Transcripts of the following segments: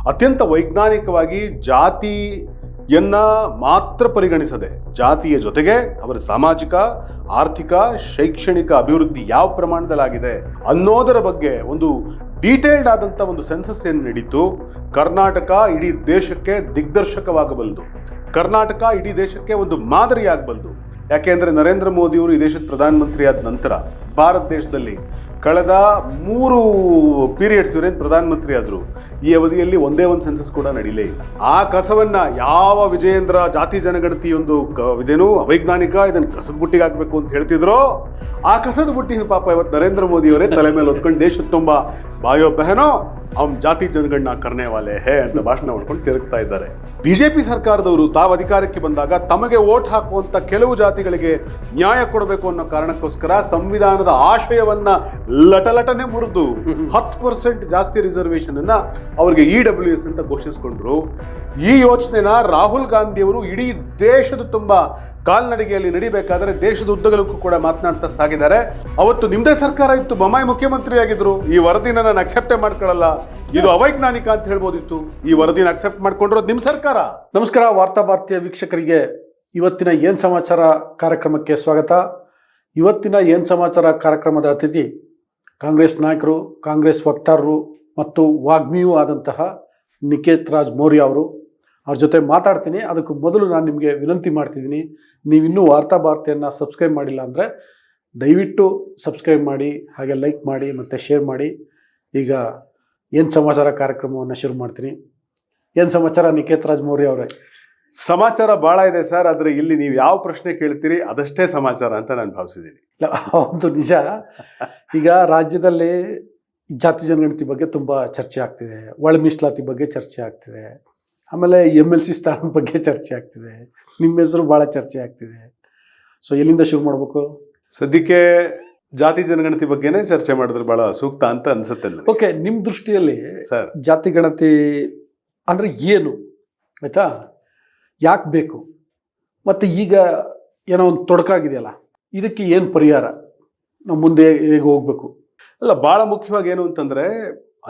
ಅತ್ಯಂತ ವೈಜ್ಞಾನಿಕವಾಗಿ ಜಾತಿಯನ್ನ ಮಾತ್ರ ಪರಿಗಣಿಸದೆ ಜಾತಿಯ ಜೊತೆಗೆ ಅವರ ಸಾಮಾಜಿಕ, ಆರ್ಥಿಕ, ಶೈಕ್ಷಣಿಕ ಅಭಿವೃದ್ಧಿ ಯಾವ ಪ್ರಮಾಣದಲ್ಲಾಗಿದೆ ಅನ್ನೋದರ ಬಗ್ಗೆ ಒಂದು ಡೀಟೇಲ್ಡ್ ಆದಂಥ ಒಂದು ಸೆನ್ಸಸ್ ಏನು ನಡೀತು. ಕರ್ನಾಟಕ ಇಡೀ ದೇಶಕ್ಕೆ ದಿಗ್ದರ್ಶಕವಾಗಬಲ್ಲದು. ಕರ್ನಾಟಕ ಇಡೀ ದೇಶಕ್ಕೆ ಒಂದು ಮಾದರಿಯಾಗಬಲ್ಲದು. ಯಾಕೆಂದರೆ ನರೇಂದ್ರ ಮೋದಿಯವರು ಈ ದೇಶದ ಪ್ರಧಾನಮಂತ್ರಿ ಆದ ನಂತರ ಭಾರತ ದೇಶದಲ್ಲಿ ಕಳೆದ 3 ಪೀರಿಯಡ್ಸ್ ಇವರೇನು ಪ್ರಧಾನಮಂತ್ರಿ ಆದರು, ಈ ಅವಧಿಯಲ್ಲಿ ಒಂದೇ ಒಂದು ಸೆನ್ಸಸ್ ಕೂಡ ನಡೀಲೇ ಇಲ್ಲ. ಆ ಕಸವನ್ನ ಯಾವ ವಿಜಯೇಂದ್ರ ಜಾತಿ ಜನಗಣತಿ ಒಂದು ಇದೇನು ಅವೈಜ್ಞಾನಿಕ, ಇದನ್ನು ಕಸದ ಬುಟ್ಟಿಗೆ ಹಾಕಬೇಕು ಅಂತ ಹೇಳ್ತಿದ್ರೋ, ಆ ಕಸದ ಬುಟ್ಟಿನ ಪಾಪ ಇವತ್ತು ನರೇಂದ್ರ ಮೋದಿಯವರೇ ತಲೆ ಮೇಲೆ ಹೊತ್ಕೊಂಡು ದೇಶದ ತುಂಬ ಬಾಯೋ ಬೆಹನೋ ಅವ್ನ ಜಾತಿ ಜನಗಣನ ಕರ್ನೆ ವಾಲೆ ಹೇ ಅಂತ ಭಾಷಣ ಮಾಡ್ಕೊಂಡು ತಿರುಗ್ತಾ ಇದ್ದಾರೆ. ಬಿಜೆಪಿ ಸರ್ಕಾರದವರು ತಾವು ಅಧಿಕಾರಕ್ಕೆ ಬಂದಾಗ ತಮಗೆ ವೋಟ್ ಹಾಕುವಂತ ಕೆಲವು ಜಾತಿಗಳಿಗೆ ನ್ಯಾಯ ಕೊಡಬೇಕು ಅನ್ನೋ ಕಾರಣಕ್ಕೋಸ್ಕರ ಸಂವಿಧಾನದ ಆಶಯವನ್ನ ಲಟಲಟನೆ ಮುರಿದು 10% ಜಾಸ್ತಿ ರಿಸರ್ವೇಶನ್ ಅನ್ನ ಅವರಿಗೆ EWS ಅಂತ ಘೋಷಿಸಿಕೊಂಡ್ರು. ಈ ಯೋಚನೆನ ರಾಹುಲ್ ಗಾಂಧಿಯವರು ಇಡೀ ದೇಶದ ತುಂಬ ಕಾಲ್ನಡಿಗೆಯಲ್ಲಿ ನಡಿಬೇಕಾದ್ರೆ ದೇಶದ ಉದ್ದಗಲಕ್ಕೂ ಕೂಡ ಮಾತನಾಡ್ತಾ ಸಾಗಿದ್ದಾರೆ. ಅವತ್ತು ನಿಮ್ದೇ ಸರ್ಕಾರ ಇತ್ತು, ಬೊಮ್ಮಾಯಿ ಮುಖ್ಯಮಂತ್ರಿ ಆಗಿದ್ರು. ಈ ವರದಿನ ನಾನು ಅಕ್ಸೆಪ್ಟೇ ಮಾಡ್ಕೊಳ್ಳಲ್ಲ, ಇದು ಅವೈಜ್ಞಾನಿಕ ಅಂತ ಹೇಳ್ಬೋದಿತ್ತು. ಈ ವರದಿನ ಅಕ್ಸೆಪ್ಟ್ ಮಾಡ್ಕೊಂಡಿರೋದು ನಿಮ್ಮ ಸರ್ಕಾರ. ನಮಸ್ಕಾರ ವಾರ್ತಾ ಭಾರತೀಯ ವೀಕ್ಷಕರಿಗೆ ಇವತ್ತಿನ ಏನು ಸಮಾಚಾರ ಕಾರ್ಯಕ್ರಮಕ್ಕೆ ಸ್ವಾಗತ. ಇವತ್ತಿನ ಏನು ಸಮಾಚಾರ ಕಾರ್ಯಕ್ರಮದ ಅತಿಥಿ ಕಾಂಗ್ರೆಸ್ ನಾಯಕರು, ಕಾಂಗ್ರೆಸ್ ವಕ್ತಾರರು ಮತ್ತು ವಾಗ್ಮಿಯೂ ಆದಂತಹ ನಿಕೇತ್ ರಾಜ್ ಮೌರ್ಯ ಅವರು. ಅವ್ರ ಜೊತೆ ಮಾತಾಡ್ತೀನಿ. ಅದಕ್ಕೂ ಮೊದಲು ನಾನು ನಿಮಗೆ ವಿನಂತಿ ಮಾಡ್ತಿದ್ದೀನಿ, ನೀವಿನ್ನೂ ವಾರ್ತಾ ಭಾರತಿಯನ್ನು ಸಬ್ಸ್ಕ್ರೈಬ್ ಮಾಡಿಲ್ಲ ಅಂದರೆ ದಯವಿಟ್ಟು ಸಬ್ಸ್ಕ್ರೈಬ್ ಮಾಡಿ, ಹಾಗೆ ಲೈಕ್ ಮಾಡಿ ಮತ್ತು ಶೇರ್ ಮಾಡಿ. ಈಗ ಏನು ಸಮಾಚಾರ ಕಾರ್ಯಕ್ರಮವನ್ನು ಶುರು ಮಾಡ್ತೀನಿ. ಏನು ಸಮಾಚಾರ ನಿಕೇತ್ ರಾಜ್ ಮೌರ್ಯ ಅವರೇ? ಸಮಾಚಾರ ಭಾಳ ಇದೆ ಸರ್, ಆದರೆ ಇಲ್ಲಿ ನೀವು ಯಾವ ಪ್ರಶ್ನೆ ಕೇಳ್ತೀರಿ ಅದಷ್ಟೇ ಸಮಾಚಾರ ಅಂತ ನಾನು ಭಾವಿಸಿದ್ದೀನಿ. ಹೌದು, ನಿಜ. ಈಗ ರಾಜ್ಯದಲ್ಲಿ ಜಾತಿ ಜನಗಣತಿ ಬಗ್ಗೆ ತುಂಬ ಚರ್ಚೆ ಆಗ್ತಿದೆ, ಒಳ ಮೀಸಲಾತಿ ಬಗ್ಗೆ ಚರ್ಚೆ ಆಗ್ತಿದೆ, ಆಮೇಲೆ MLC ಸ್ಥಾನದ ಬಗ್ಗೆ ಚರ್ಚೆ ಆಗ್ತಿದೆ, ನಿಮ್ಮ ಹೆಸರು ಭಾಳ ಚರ್ಚೆ ಆಗ್ತಿದೆ. ಸೊ ಎಲ್ಲಿಂದ ಶುರು ಮಾಡಬೇಕು? ಸದ್ಯಕ್ಕೆ ಜಾತಿ ಜನಗಣತಿ ಬಗ್ಗೆನೇ ಚರ್ಚೆ ಮಾಡಿದ್ರೆ ಭಾಳ ಸೂಕ್ತ ಅಂತ ಅನ್ಸುತ್ತೆ. ಓಕೆ, ನಿಮ್ಮ ದೃಷ್ಟಿಯಲ್ಲಿ ಸರ್ ಜಾತಿ ಗಣತಿ ಅಂದರೆ ಏನು, ಆಯಿತಾ? ಯಾಕೆ ಬೇಕು? ಮತ್ತು ಈಗ ಏನೋ ಒಂದು ತೊಡಕಾಗಿದೆಯಲ್ಲ, ಇದಕ್ಕೆ ಏನು ಪರಿಹಾರ? ನಾವು ಮುಂದೆ ಹೇಗೆ ಹೋಗಬೇಕು? ಅಲ್ಲ, ಭಾಳ ಮುಖ್ಯವಾಗಿ ಏನು ಅಂತಂದರೆ,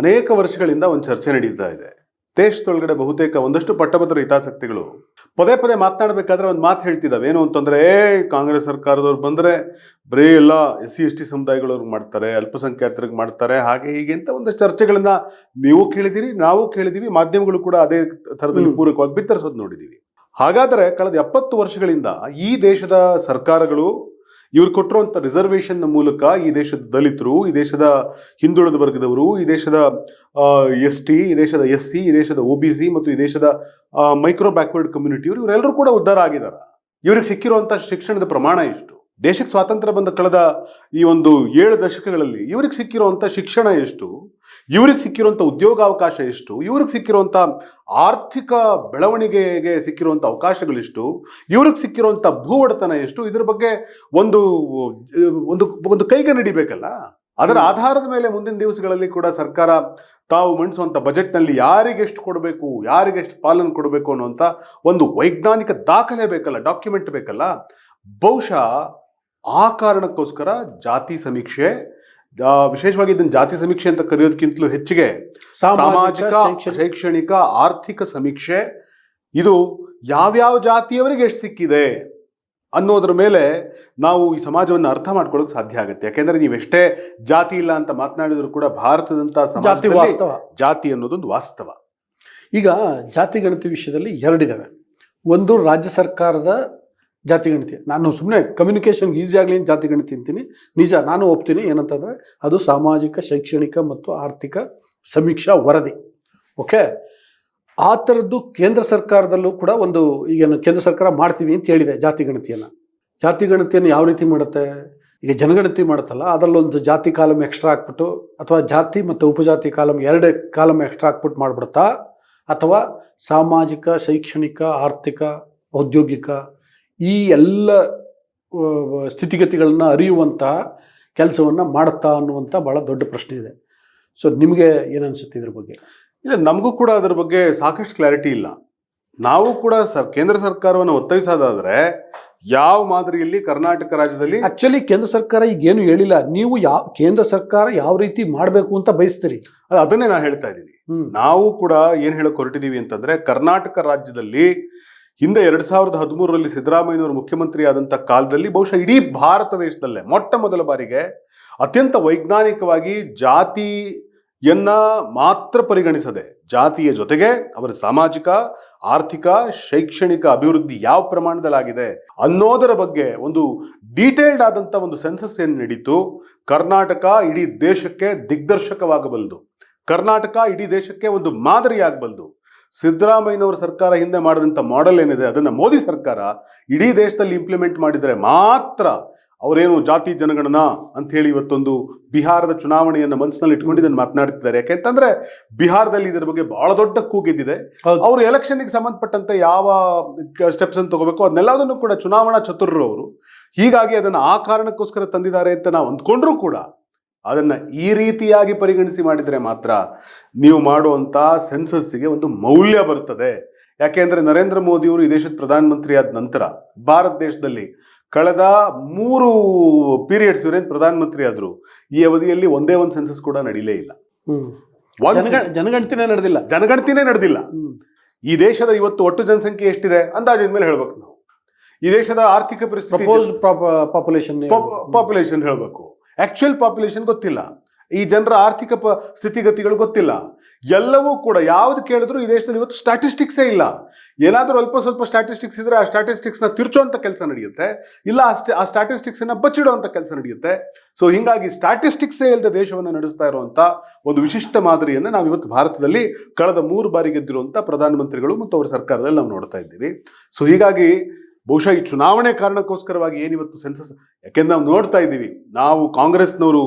ಅನೇಕ ವರ್ಷಗಳಿಂದ ಒಂದು ಚರ್ಚೆ ನಡೀತಾ ಇದೆ ದೇಶದೊಳಗಡೆ. ಬಹುತೇಕ ಒಂದಷ್ಟು ಪಟ್ಟಭದ್ರ ಹಿತಾಸಕ್ತಿಗಳು ಪದೇ ಪದೇ ಮಾತನಾಡಬೇಕಾದ್ರೆ ಒಂದು ಮಾತು ಹೇಳ್ತಿದ್ದಾವೆ. ಏನು ಅಂತಂದರೆ, ಕಾಂಗ್ರೆಸ್ ಸರ್ಕಾರದವ್ರು ಬಂದರೆ ಬರೀ ಎಲ್ಲ SC ST ಸಮುದಾಯಗಳವ್ರಿಗೆ ಮಾಡ್ತಾರೆ, ಅಲ್ಪಸಂಖ್ಯಾತರಿಗೆ ಮಾಡ್ತಾರೆ, ಹಾಗೆ ಹೀಗೆ ಅಂತ ಒಂದಷ್ಟು ಚರ್ಚೆಗಳನ್ನ ನೀವು ಕೇಳಿದ್ದೀರಿ, ನಾವು ಕೇಳಿದ್ದೀವಿ, ಮಾಧ್ಯಮಗಳು ಕೂಡ ಅದೇ ಥರದಲ್ಲಿ ಪೂರಕವಾಗಿ ಬಿತ್ತರಿಸೋದು ನೋಡಿದ್ದೀವಿ. ಹಾಗಾದರೆ ಕಳೆದ 70 ವರ್ಷಗಳಿಂದ ಈ ದೇಶದ ಸರ್ಕಾರಗಳು ಇವ್ರು ಕೊಟ್ಟಿರುವಂಥ ರಿಸರ್ವೇಷನ್ನ ಮೂಲಕ ಈ ದೇಶದ ದಲಿತರು, ಈ ದೇಶದ ಹಿಂದುಳಿದ ವರ್ಗದವರು, ಈ ದೇಶದ ST, ಈ ದೇಶದ SC, ಈ ದೇಶದ OBC ಮತ್ತು ಈ ದೇಶದ ಮೈಕ್ರೋ ಬ್ಯಾಕ್ವರ್ಡ್ ಕಮ್ಯುನಿಟಿಯವರು ಇವರೆಲ್ಲರೂ ಕೂಡ ಉದ್ಧಾರ ಆಗಿದ್ದಾರೆ. ಇವ್ರಿಗೆ ಸಿಕ್ಕಿರುವಂಥ ಶಿಕ್ಷಣದ ಪ್ರಮಾಣ ಎಷ್ಟು? ದೇಶಕ್ಕೆ ಸ್ವಾತಂತ್ರ್ಯ ಬಂದ ಕಳೆದ ಈ ಒಂದು 7 ದಶಕಗಳಲ್ಲಿ ಇವ್ರಿಗೆ ಸಿಕ್ಕಿರುವಂಥ ಶಿಕ್ಷಣ ಎಷ್ಟು? ಇವ್ರಿಗೆ ಸಿಕ್ಕಿರುವಂಥ ಉದ್ಯೋಗಾವಕಾಶ ಎಷ್ಟು? ಇವ್ರಿಗೆ ಸಿಕ್ಕಿರುವಂಥ ಆರ್ಥಿಕ ಬೆಳವಣಿಗೆಗೆ ಸಿಕ್ಕಿರುವಂಥ ಅವಕಾಶಗಳಿಷ್ಟು? ಇವ್ರಿಗೆ ಸಿಕ್ಕಿರುವಂಥ ಭೂ ಒಡೆತನ ಎಷ್ಟು? ಇದ್ರ ಬಗ್ಗೆ ಒಂದು ಒಂದು ಒಂದು ಕೈಗೆ ನಡಿಬೇಕಲ್ಲ. ಅದರ ಆಧಾರದ ಮೇಲೆ ಮುಂದಿನ ದಿವಸಗಳಲ್ಲಿ ಕೂಡ ಸರ್ಕಾರ ತಾವು ಮಂಡಿಸುವಂಥ ಬಜೆಟ್ನಲ್ಲಿ ಯಾರಿಗೆಷ್ಟು ಕೊಡಬೇಕು, ಯಾರಿಗೆಷ್ಟು ಪಾಲನೆ ಕೊಡಬೇಕು ಅನ್ನುವಂಥ ಒಂದು ವೈಜ್ಞಾನಿಕ ದಾಖಲೆ ಬೇಕಲ್ಲ, ಡಾಕ್ಯುಮೆಂಟ್ ಬೇಕಲ್ಲ. ಬಹುಶಃ ಆ ಕಾರಣಕ್ಕೋಸ್ಕರ ಜಾತಿ ಸಮೀಕ್ಷೆ, ವಿಶೇಷವಾಗಿ ಇದನ್ನು ಜಾತಿ ಸಮೀಕ್ಷೆ ಅಂತ ಕರೆಯೋದಕ್ಕಿಂತಲೂ ಹೆಚ್ಚಿಗೆ ಸಾಮಾಜಿಕ, ಶೈಕ್ಷಣಿಕ, ಆರ್ಥಿಕ ಸಮೀಕ್ಷೆ, ಇದು ಯಾವ್ಯಾವ ಜಾತಿಯವರಿಗೆ ಎಷ್ಟು ಸಿಕ್ಕಿದೆ ಅನ್ನೋದ್ರ ಮೇಲೆ ನಾವು ಈ ಸಮಾಜವನ್ನು ಅರ್ಥ ಮಾಡ್ಕೊಳ್ಳೋಕೆ ಸಾಧ್ಯ ಆಗುತ್ತೆ. ಯಾಕೆಂದ್ರೆ ನೀವೆಷ್ಟೇ ಜಾತಿ ಇಲ್ಲ ಅಂತ ಮಾತನಾಡಿದ್ರು ಕೂಡ ಭಾರತದಂತ ಸಮಾಜದಲ್ಲಿ ಜಾತಿ ಅನ್ನೋದೊಂದು ವಾಸ್ತವ. ಈಗ ಜಾತಿ ಗಣತಿ ವಿಷಯದಲ್ಲಿ 2 ಇದಾವೆ. ಒಂದು ರಾಜ್ಯ ಸರ್ಕಾರದ ಜಾತಿ ಗಣತಿ, ನಾನು ಸುಮ್ಮನೆ ಕಮ್ಯುನಿಕೇಷನ್ ಈಸಿ ಆಗಲಿ ಜಾತಿ ಗಣತಿ ಅಂತೀನಿ, ನಿಜ ನಾನು ಒಪ್ತೀನಿ. ಏನಂತಂದರೆ ಅದು ಸಾಮಾಜಿಕ, ಶೈಕ್ಷಣಿಕ ಮತ್ತು ಆರ್ಥಿಕ ಸಮೀಕ್ಷಾ ವರದಿ. ಓಕೆ, ಆ ಥರದ್ದು ಕೇಂದ್ರ ಸರ್ಕಾರದಲ್ಲೂ ಕೂಡ ಒಂದು ಈಗೇನು ಕೇಂದ್ರ ಸರ್ಕಾರ ಮಾಡ್ತೀವಿ ಅಂತ ಹೇಳಿದೆ ಜಾತಿ ಗಣತಿಯನ್ನು. ಜಾತಿ ಗಣತಿಯನ್ನು ಯಾವ ರೀತಿ ಮಾಡುತ್ತೆ? ಈಗ ಜನಗಣತಿ ಮಾಡುತ್ತಲ್ಲ, ಅದರಲ್ಲೊಂದು ಜಾತಿ ಕಾಲಮ್ ಎಕ್ಸ್ಟ್ರಾ ಹಾಕ್ಬಿಟ್ಟು, ಅಥವಾ ಜಾತಿ ಮತ್ತು ಉಪಜಾತಿ ಕಾಲಮ್ 2 ಕಾಲಮ್ ಎಕ್ಸ್ಟ್ರಾ ಹಾಕ್ಬಿಟ್ಟು ಮಾಡಿಬಿಡುತ್ತಾ, ಅಥವಾ ಸಾಮಾಜಿಕ, ಶೈಕ್ಷಣಿಕ, ಆರ್ಥಿಕ, ಔದ್ಯೋಗಿಕ ಈ ಎಲ್ಲ ಸ್ಥಿತಿಗತಿಗಳನ್ನು ಅರಿಯುವಂತಹ ಕೆಲಸವನ್ನು ಮಾಡುತ್ತಾ ಅನ್ನುವಂಥ ಭಾಳ ದೊಡ್ಡ ಪ್ರಶ್ನೆ ಇದೆ. ಸೊ ನಿಮಗೆ ಏನನ್ಸುತ್ತೆ ಇದ್ರ ಬಗ್ಗೆ? ಇಲ್ಲ, ನಮಗೂ ಕೂಡ ಅದರ ಬಗ್ಗೆ ಸಾಕಷ್ಟು ಕ್ಲಾರಿಟಿ ಇಲ್ಲ. ನಾವು ಕೂಡ ಕೇಂದ್ರ ಸರ್ಕಾರವನ್ನು ಒತ್ತಾಯಿಸೋದಾದರೆ ಯಾವ ಮಾದರಿಯಲ್ಲಿ ಕರ್ನಾಟಕ ರಾಜ್ಯದಲ್ಲಿ ಆಕ್ಚುಲಿ ಕೇಂದ್ರ ಸರ್ಕಾರ ಈಗ ಏನು ಹೇಳಿಲ್ಲ, ನೀವು ಕೇಂದ್ರ ಸರ್ಕಾರ ಯಾವ ರೀತಿ ಮಾಡಬೇಕು ಅಂತ ಬಯಸ್ತೀರಿ? ಅದನ್ನೇ ನಾನು ಹೇಳ್ತಾ ಇದ್ದೀನಿ. ನಾವು ಕೂಡ ಏನ್ ಹೇಳಕ್ ಹೊರಟಿದೀವಿ ಅಂತಂದ್ರೆ, ಕರ್ನಾಟಕ ರಾಜ್ಯದಲ್ಲಿ ಹಿಂದೆ 2013ರಲ್ಲಿ ಸಿದ್ದರಾಮಯ್ಯನವರು ಮುಖ್ಯಮಂತ್ರಿ ಆದಂತ ಕಾಲದಲ್ಲಿ ಬಹುಶಃ ಇಡೀ ಭಾರತ ದೇಶದಲ್ಲೇ ಮೊಟ್ಟ ಮೊದಲ ಬಾರಿಗೆ ಅತ್ಯಂತ ವೈಜ್ಞಾನಿಕವಾಗಿ ಜಾತಿಯನ್ನ ಮಾತ್ರ ಪರಿಗಣಿಸದೆ, ಜಾತಿಯ ಜೊತೆಗೆ ಅವರ ಸಾಮಾಜಿಕ, ಆರ್ಥಿಕ, ಶೈಕ್ಷಣಿಕ ಅಭಿವೃದ್ಧಿ ಯಾವ ಪ್ರಮಾಣದಲ್ಲಾಗಿದೆ ಅನ್ನೋದರ ಬಗ್ಗೆ ಒಂದು ಡೀಟೇಲ್ಡ್ ಆದಂತ ಒಂದು ಸೆನ್ಸಸ್ ಏನು ನಡೀತು. ಕರ್ನಾಟಕ ಇಡೀ ದೇಶಕ್ಕೆ ದಿಗ್ದರ್ಶಕವಾಗಬಲ್ಲದು, ಕರ್ನಾಟಕ ಇಡೀ ದೇಶಕ್ಕೆ ಒಂದು ಮಾದರಿಯಾಗಬಲ್ಲದು. ಸಿದ್ದರಾಮಯ್ಯನವರ ಸರ್ಕಾರ ಹಿಂದೆ ಮಾಡಿದಂಥ ಮಾಡೆಲ್ ಏನಿದೆ ಅದನ್ನ ಮೋದಿ ಸರ್ಕಾರ ಇಡೀ ದೇಶದಲ್ಲಿ ಇಂಪ್ಲಿಮೆಂಟ್ ಮಾಡಿದರೆ ಮಾತ್ರ ಅವರೇನು ಜಾತಿ ಜನಗಣನ ಅಂತ ಹೇಳಿ ಇವತ್ತೊಂದು ಬಿಹಾರದ ಚುನಾವಣೆಯನ್ನು ಮನಸ್ಸಿನಲ್ಲಿ ಇಟ್ಕೊಂಡು ಇದನ್ನು ಮಾತನಾಡ್ತಿದ್ದಾರೆ. ಯಾಕೆಂತಂದ್ರೆ ಬಿಹಾರದಲ್ಲಿ ಇದರ ಬಗ್ಗೆ ಬಹಳ ದೊಡ್ಡ ಕೂಗಿದ್ದಿದೆ. ಅವರು ಎಲೆಕ್ಷನ್ಗೆ ಸಂಬಂಧಪಟ್ಟಂತೆ ಯಾವ ಸ್ಟೆಪ್ಸ್ ಅನ್ನು ತಗೋಬೇಕು ಅದನ್ನೆಲ್ಲದನ್ನು ಕೂಡ ಚುನಾವಣಾ ಚತುರರು ಅವರು. ಹೀಗಾಗಿ ಅದನ್ನು ಆ ಕಾರಣಕ್ಕೋಸ್ಕರ ತಂದಿದ್ದಾರೆ ಅಂತ ನಾವು ಅಂದ್ಕೊಂಡ್ರೂ ಕೂಡ ಅದನ್ನು ಈ ರೀತಿಯಾಗಿ ಪರಿಗಣಿಸಿ ಮಾಡಿದರೆ ಮಾತ್ರ ನೀವು ಮಾಡುವಂಥ ಸೆನ್ಸಸ್ಸಿಗೆ ಒಂದು ಮೌಲ್ಯ ಬರ್ತದೆ. ಯಾಕೆಂದರೆ ನರೇಂದ್ರ ಮೋದಿಯವರು ಈ ದೇಶದ ಪ್ರಧಾನಮಂತ್ರಿ ಆದ ನಂತರ ಭಾರತ ದೇಶದಲ್ಲಿ ಕಳೆದ 3 ಪೀರಿಯಡ್ಸ್ ಇವರೇನು ಪ್ರಧಾನಮಂತ್ರಿ ಆದ್ರು, ಈ ಅವಧಿಯಲ್ಲಿ ಒಂದೇ ಒಂದು ಸೆನ್ಸಸ್ ಕೂಡ ನಡೀಲೇ ಇಲ್ಲ. ಜನಗಣತಿನೇ ನಡೆದಿಲ್ಲ. ಈ ದೇಶದ ಇವತ್ತು ಒಟ್ಟು ಜನಸಂಖ್ಯೆ ಎಷ್ಟಿದೆ ಅಂದಾಜಿನ ಮೇಲೆ ಹೇಳ್ಬೇಕು ನಾವು. ಈ ದೇಶದ ಆರ್ಥಿಕ ಪರಿಸ್ಥಿತಿ, ಪಾಪ್ಯುಲೇಷನ್ ಹೇಳ್ಬೇಕು, ಆಕ್ಚುಯಲ್ ಪಾಪ್ಯುಲೇಷನ್ ಗೊತ್ತಿಲ್ಲ, ಈ ಜನರ ಆರ್ಥಿಕ ಸ್ಥಿತಿಗತಿಗಳು ಗೊತ್ತಿಲ್ಲ. ಎಲ್ಲವೂ ಕೂಡ ಯಾವ್ದು ಕೇಳಿದ್ರು ಈ ದೇಶದಲ್ಲಿ ಇವತ್ತು ಸ್ಟ್ಯಾಟಿಸ್ಟಿಕ್ಸೇ ಇಲ್ಲ. ಏನಾದರೂ ಅಲ್ಪ ಸ್ವಲ್ಪ ಸ್ಟ್ಯಾಟಿಸ್ಟಿಕ್ಸ್ ಇದ್ರೆ ಆ ಸ್ಟ್ಯಾಟಿಸ್ಟಿಕ್ಸ್ನ ತಿರ್ಚುವಂಥ ಕೆಲಸ ನಡೆಯುತ್ತೆ, ಇಲ್ಲ ಆ ಸ್ಟ್ಯಾಟಿಸ್ಟಿಕ್ಸನ್ನು ಬಚ್ಚಿಡುವಂಥ ಕೆಲಸ ನಡೆಯುತ್ತೆ. ಸೊ ಹೀಗಾಗಿ ಸ್ಟ್ಯಾಟಿಸ್ಟಿಕ್ಸೇ ಇಲ್ಲದೆ ದೇಶವನ್ನು ನಡೆಸ್ತಾ ಇರುವಂಥ ಒಂದು ವಿಶಿಷ್ಟ ಮಾದರಿಯನ್ನು ನಾವು ಇವತ್ತು ಭಾರತದಲ್ಲಿ ಕಳೆದ 3 ಬಾರಿ ಗೆದ್ದಿರುವಂಥ ಪ್ರಧಾನಮಂತ್ರಿಗಳು ಮತ್ತು ಅವರ ಸರ್ಕಾರದಲ್ಲಿ ನಾವು ನೋಡ್ತಾ ಇದ್ದೀವಿ. ಸೊ ಹೀಗಾಗಿ ಬಹುಶಃ ಈ ಚುನಾವಣೆ ಕಾರಣಕ್ಕೋಸ್ಕರವಾಗಿ ಏನಿವತ್ತು ಸೆನ್ಸಸ್, ಯಾಕೆಂದ್ರೆ ನಾವು ನೋಡ್ತಾ ಇದ್ದೀವಿ, ನಾವು ಕಾಂಗ್ರೆಸ್ನವರು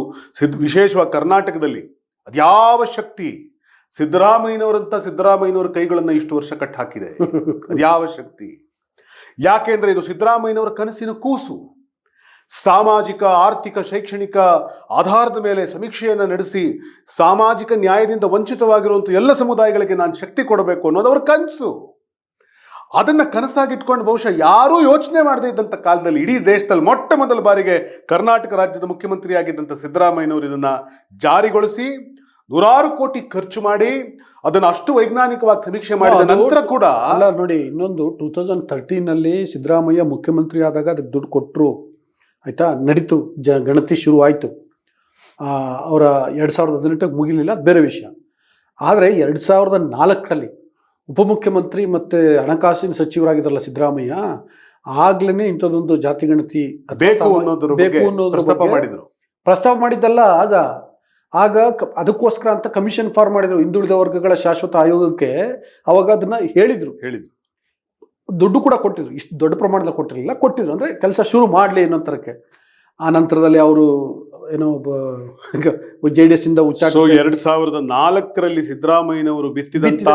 ವಿಶೇಷವಾಗಿ ಕರ್ನಾಟಕದಲ್ಲಿ ಅದ್ಯಾವ ಶಕ್ತಿ ಸಿದ್ದರಾಮಯ್ಯನವರ ಕೈಗಳನ್ನು ಇಷ್ಟು ವರ್ಷ ಕಟ್ ಹಾಕಿದೆ, ಅದ್ಯಾವ ಶಕ್ತಿ. ಯಾಕೆಂದ್ರೆ ಇದು ಸಿದ್ದರಾಮಯ್ಯನವರ ಕನಸಿನ ಕೂಸು. ಸಾಮಾಜಿಕ, ಆರ್ಥಿಕ, ಶೈಕ್ಷಣಿಕ ಆಧಾರದ ಮೇಲೆ ಸಮೀಕ್ಷೆಯನ್ನು ನಡೆಸಿ ಸಾಮಾಜಿಕ ನ್ಯಾಯದಿಂದ ವಂಚಿತವಾಗಿರುವಂಥ ಎಲ್ಲ ಸಮುದಾಯಗಳಿಗೆ ನಾನು ಶಕ್ತಿ ಕೊಡಬೇಕು ಅನ್ನೋದು ಅವರ ಕನಸು. ಅದನ್ನು ಕನಸಾಗಿಟ್ಕೊಂಡು ಬಹುಶಃ ಯಾರೂ ಯೋಚನೆ ಮಾಡದೇ ಇದ್ದಂಥ ಕಾಲದಲ್ಲಿ ಇಡೀ ದೇಶದಲ್ಲಿ ಮೊಟ್ಟ ಮೊದಲ ಬಾರಿಗೆ ಕರ್ನಾಟಕ ರಾಜ್ಯದ ಮುಖ್ಯಮಂತ್ರಿ ಆಗಿದ್ದಂಥ ಸಿದ್ದರಾಮಯ್ಯನವರು ಇದನ್ನು ಜಾರಿಗೊಳಿಸಿ 100 ಕೋಟಿ ಖರ್ಚು ಮಾಡಿ ಅದನ್ನು ಅಷ್ಟು ವೈಜ್ಞಾನಿಕವಾಗಿ ಸಮೀಕ್ಷೆ ಮಾಡಿದ ನಂತರ ಕೂಡ ಅಲ್ಲ ನೋಡಿ, ಇನ್ನೊಂದು 2013ನಲ್ಲಿ ಸಿದ್ದರಾಮಯ್ಯ ಮುಖ್ಯಮಂತ್ರಿ ಆದಾಗ ಅದಕ್ಕೆ ದುಡ್ಡು ಕೊಟ್ಟರು, ಆಯಿತಾ, ನಡೀತು, ಗಣತಿ ಶುರು ಆಯಿತು. ಅವರ 2018ಕ್ಕೆ ಮುಗಿಲಿಲ್ಲ, ಅದು ಬೇರೆ ವಿಷಯ. ಆದರೆ 2004ರಲ್ಲಿ ಉಪಮುಖ್ಯಮಂತ್ರಿ ಮತ್ತು ಹಣಕಾಸಿನ ಸಚಿವರಾಗಿದ್ದಾರಲ್ಲ ಸಿದ್ದರಾಮಯ್ಯ, ಆಗ್ಲೇ ಇಂಥದ್ದೊಂದು ಜಾತಿ ಗಣತಿ ಬೇಕು ಅನ್ನೋದು ಪ್ರಸ್ತಾವ ಮಾಡಿದ್ದಲ್ಲ. ಆಗ ಅದಕ್ಕೋಸ್ಕರ ಅಂತ ಕಮಿಷನ್ ಫಾರ್ಮ್ ಮಾಡಿದ್ರು, ಹಿಂದುಳಿದ ವರ್ಗಗಳ ಶಾಶ್ವತ ಆಯೋಗಕ್ಕೆ. ಅವಾಗ ಅದನ್ನ ಹೇಳಿದ್ರು, ದುಡ್ಡು ಕೂಡ ಕೊಟ್ಟಿದ್ರು, ಇಷ್ಟು ದೊಡ್ಡ ಪ್ರಮಾಣದಲ್ಲಿ ಕೊಟ್ಟಿದ್ರು ಅಂದರೆ ಕೆಲಸ ಶುರು ಮಾಡಲಿ ಅನ್ನೋ ಥರಕ್ಕೆ. ಆ ನಂತರದಲ್ಲಿ ಅವರು ಏನೋ JDS ಇಂದ 2004ರಲ್ಲಿ ಸಿದ್ದರಾಮಯ್ಯನವರು ಬಿತ್ತಿದಂತ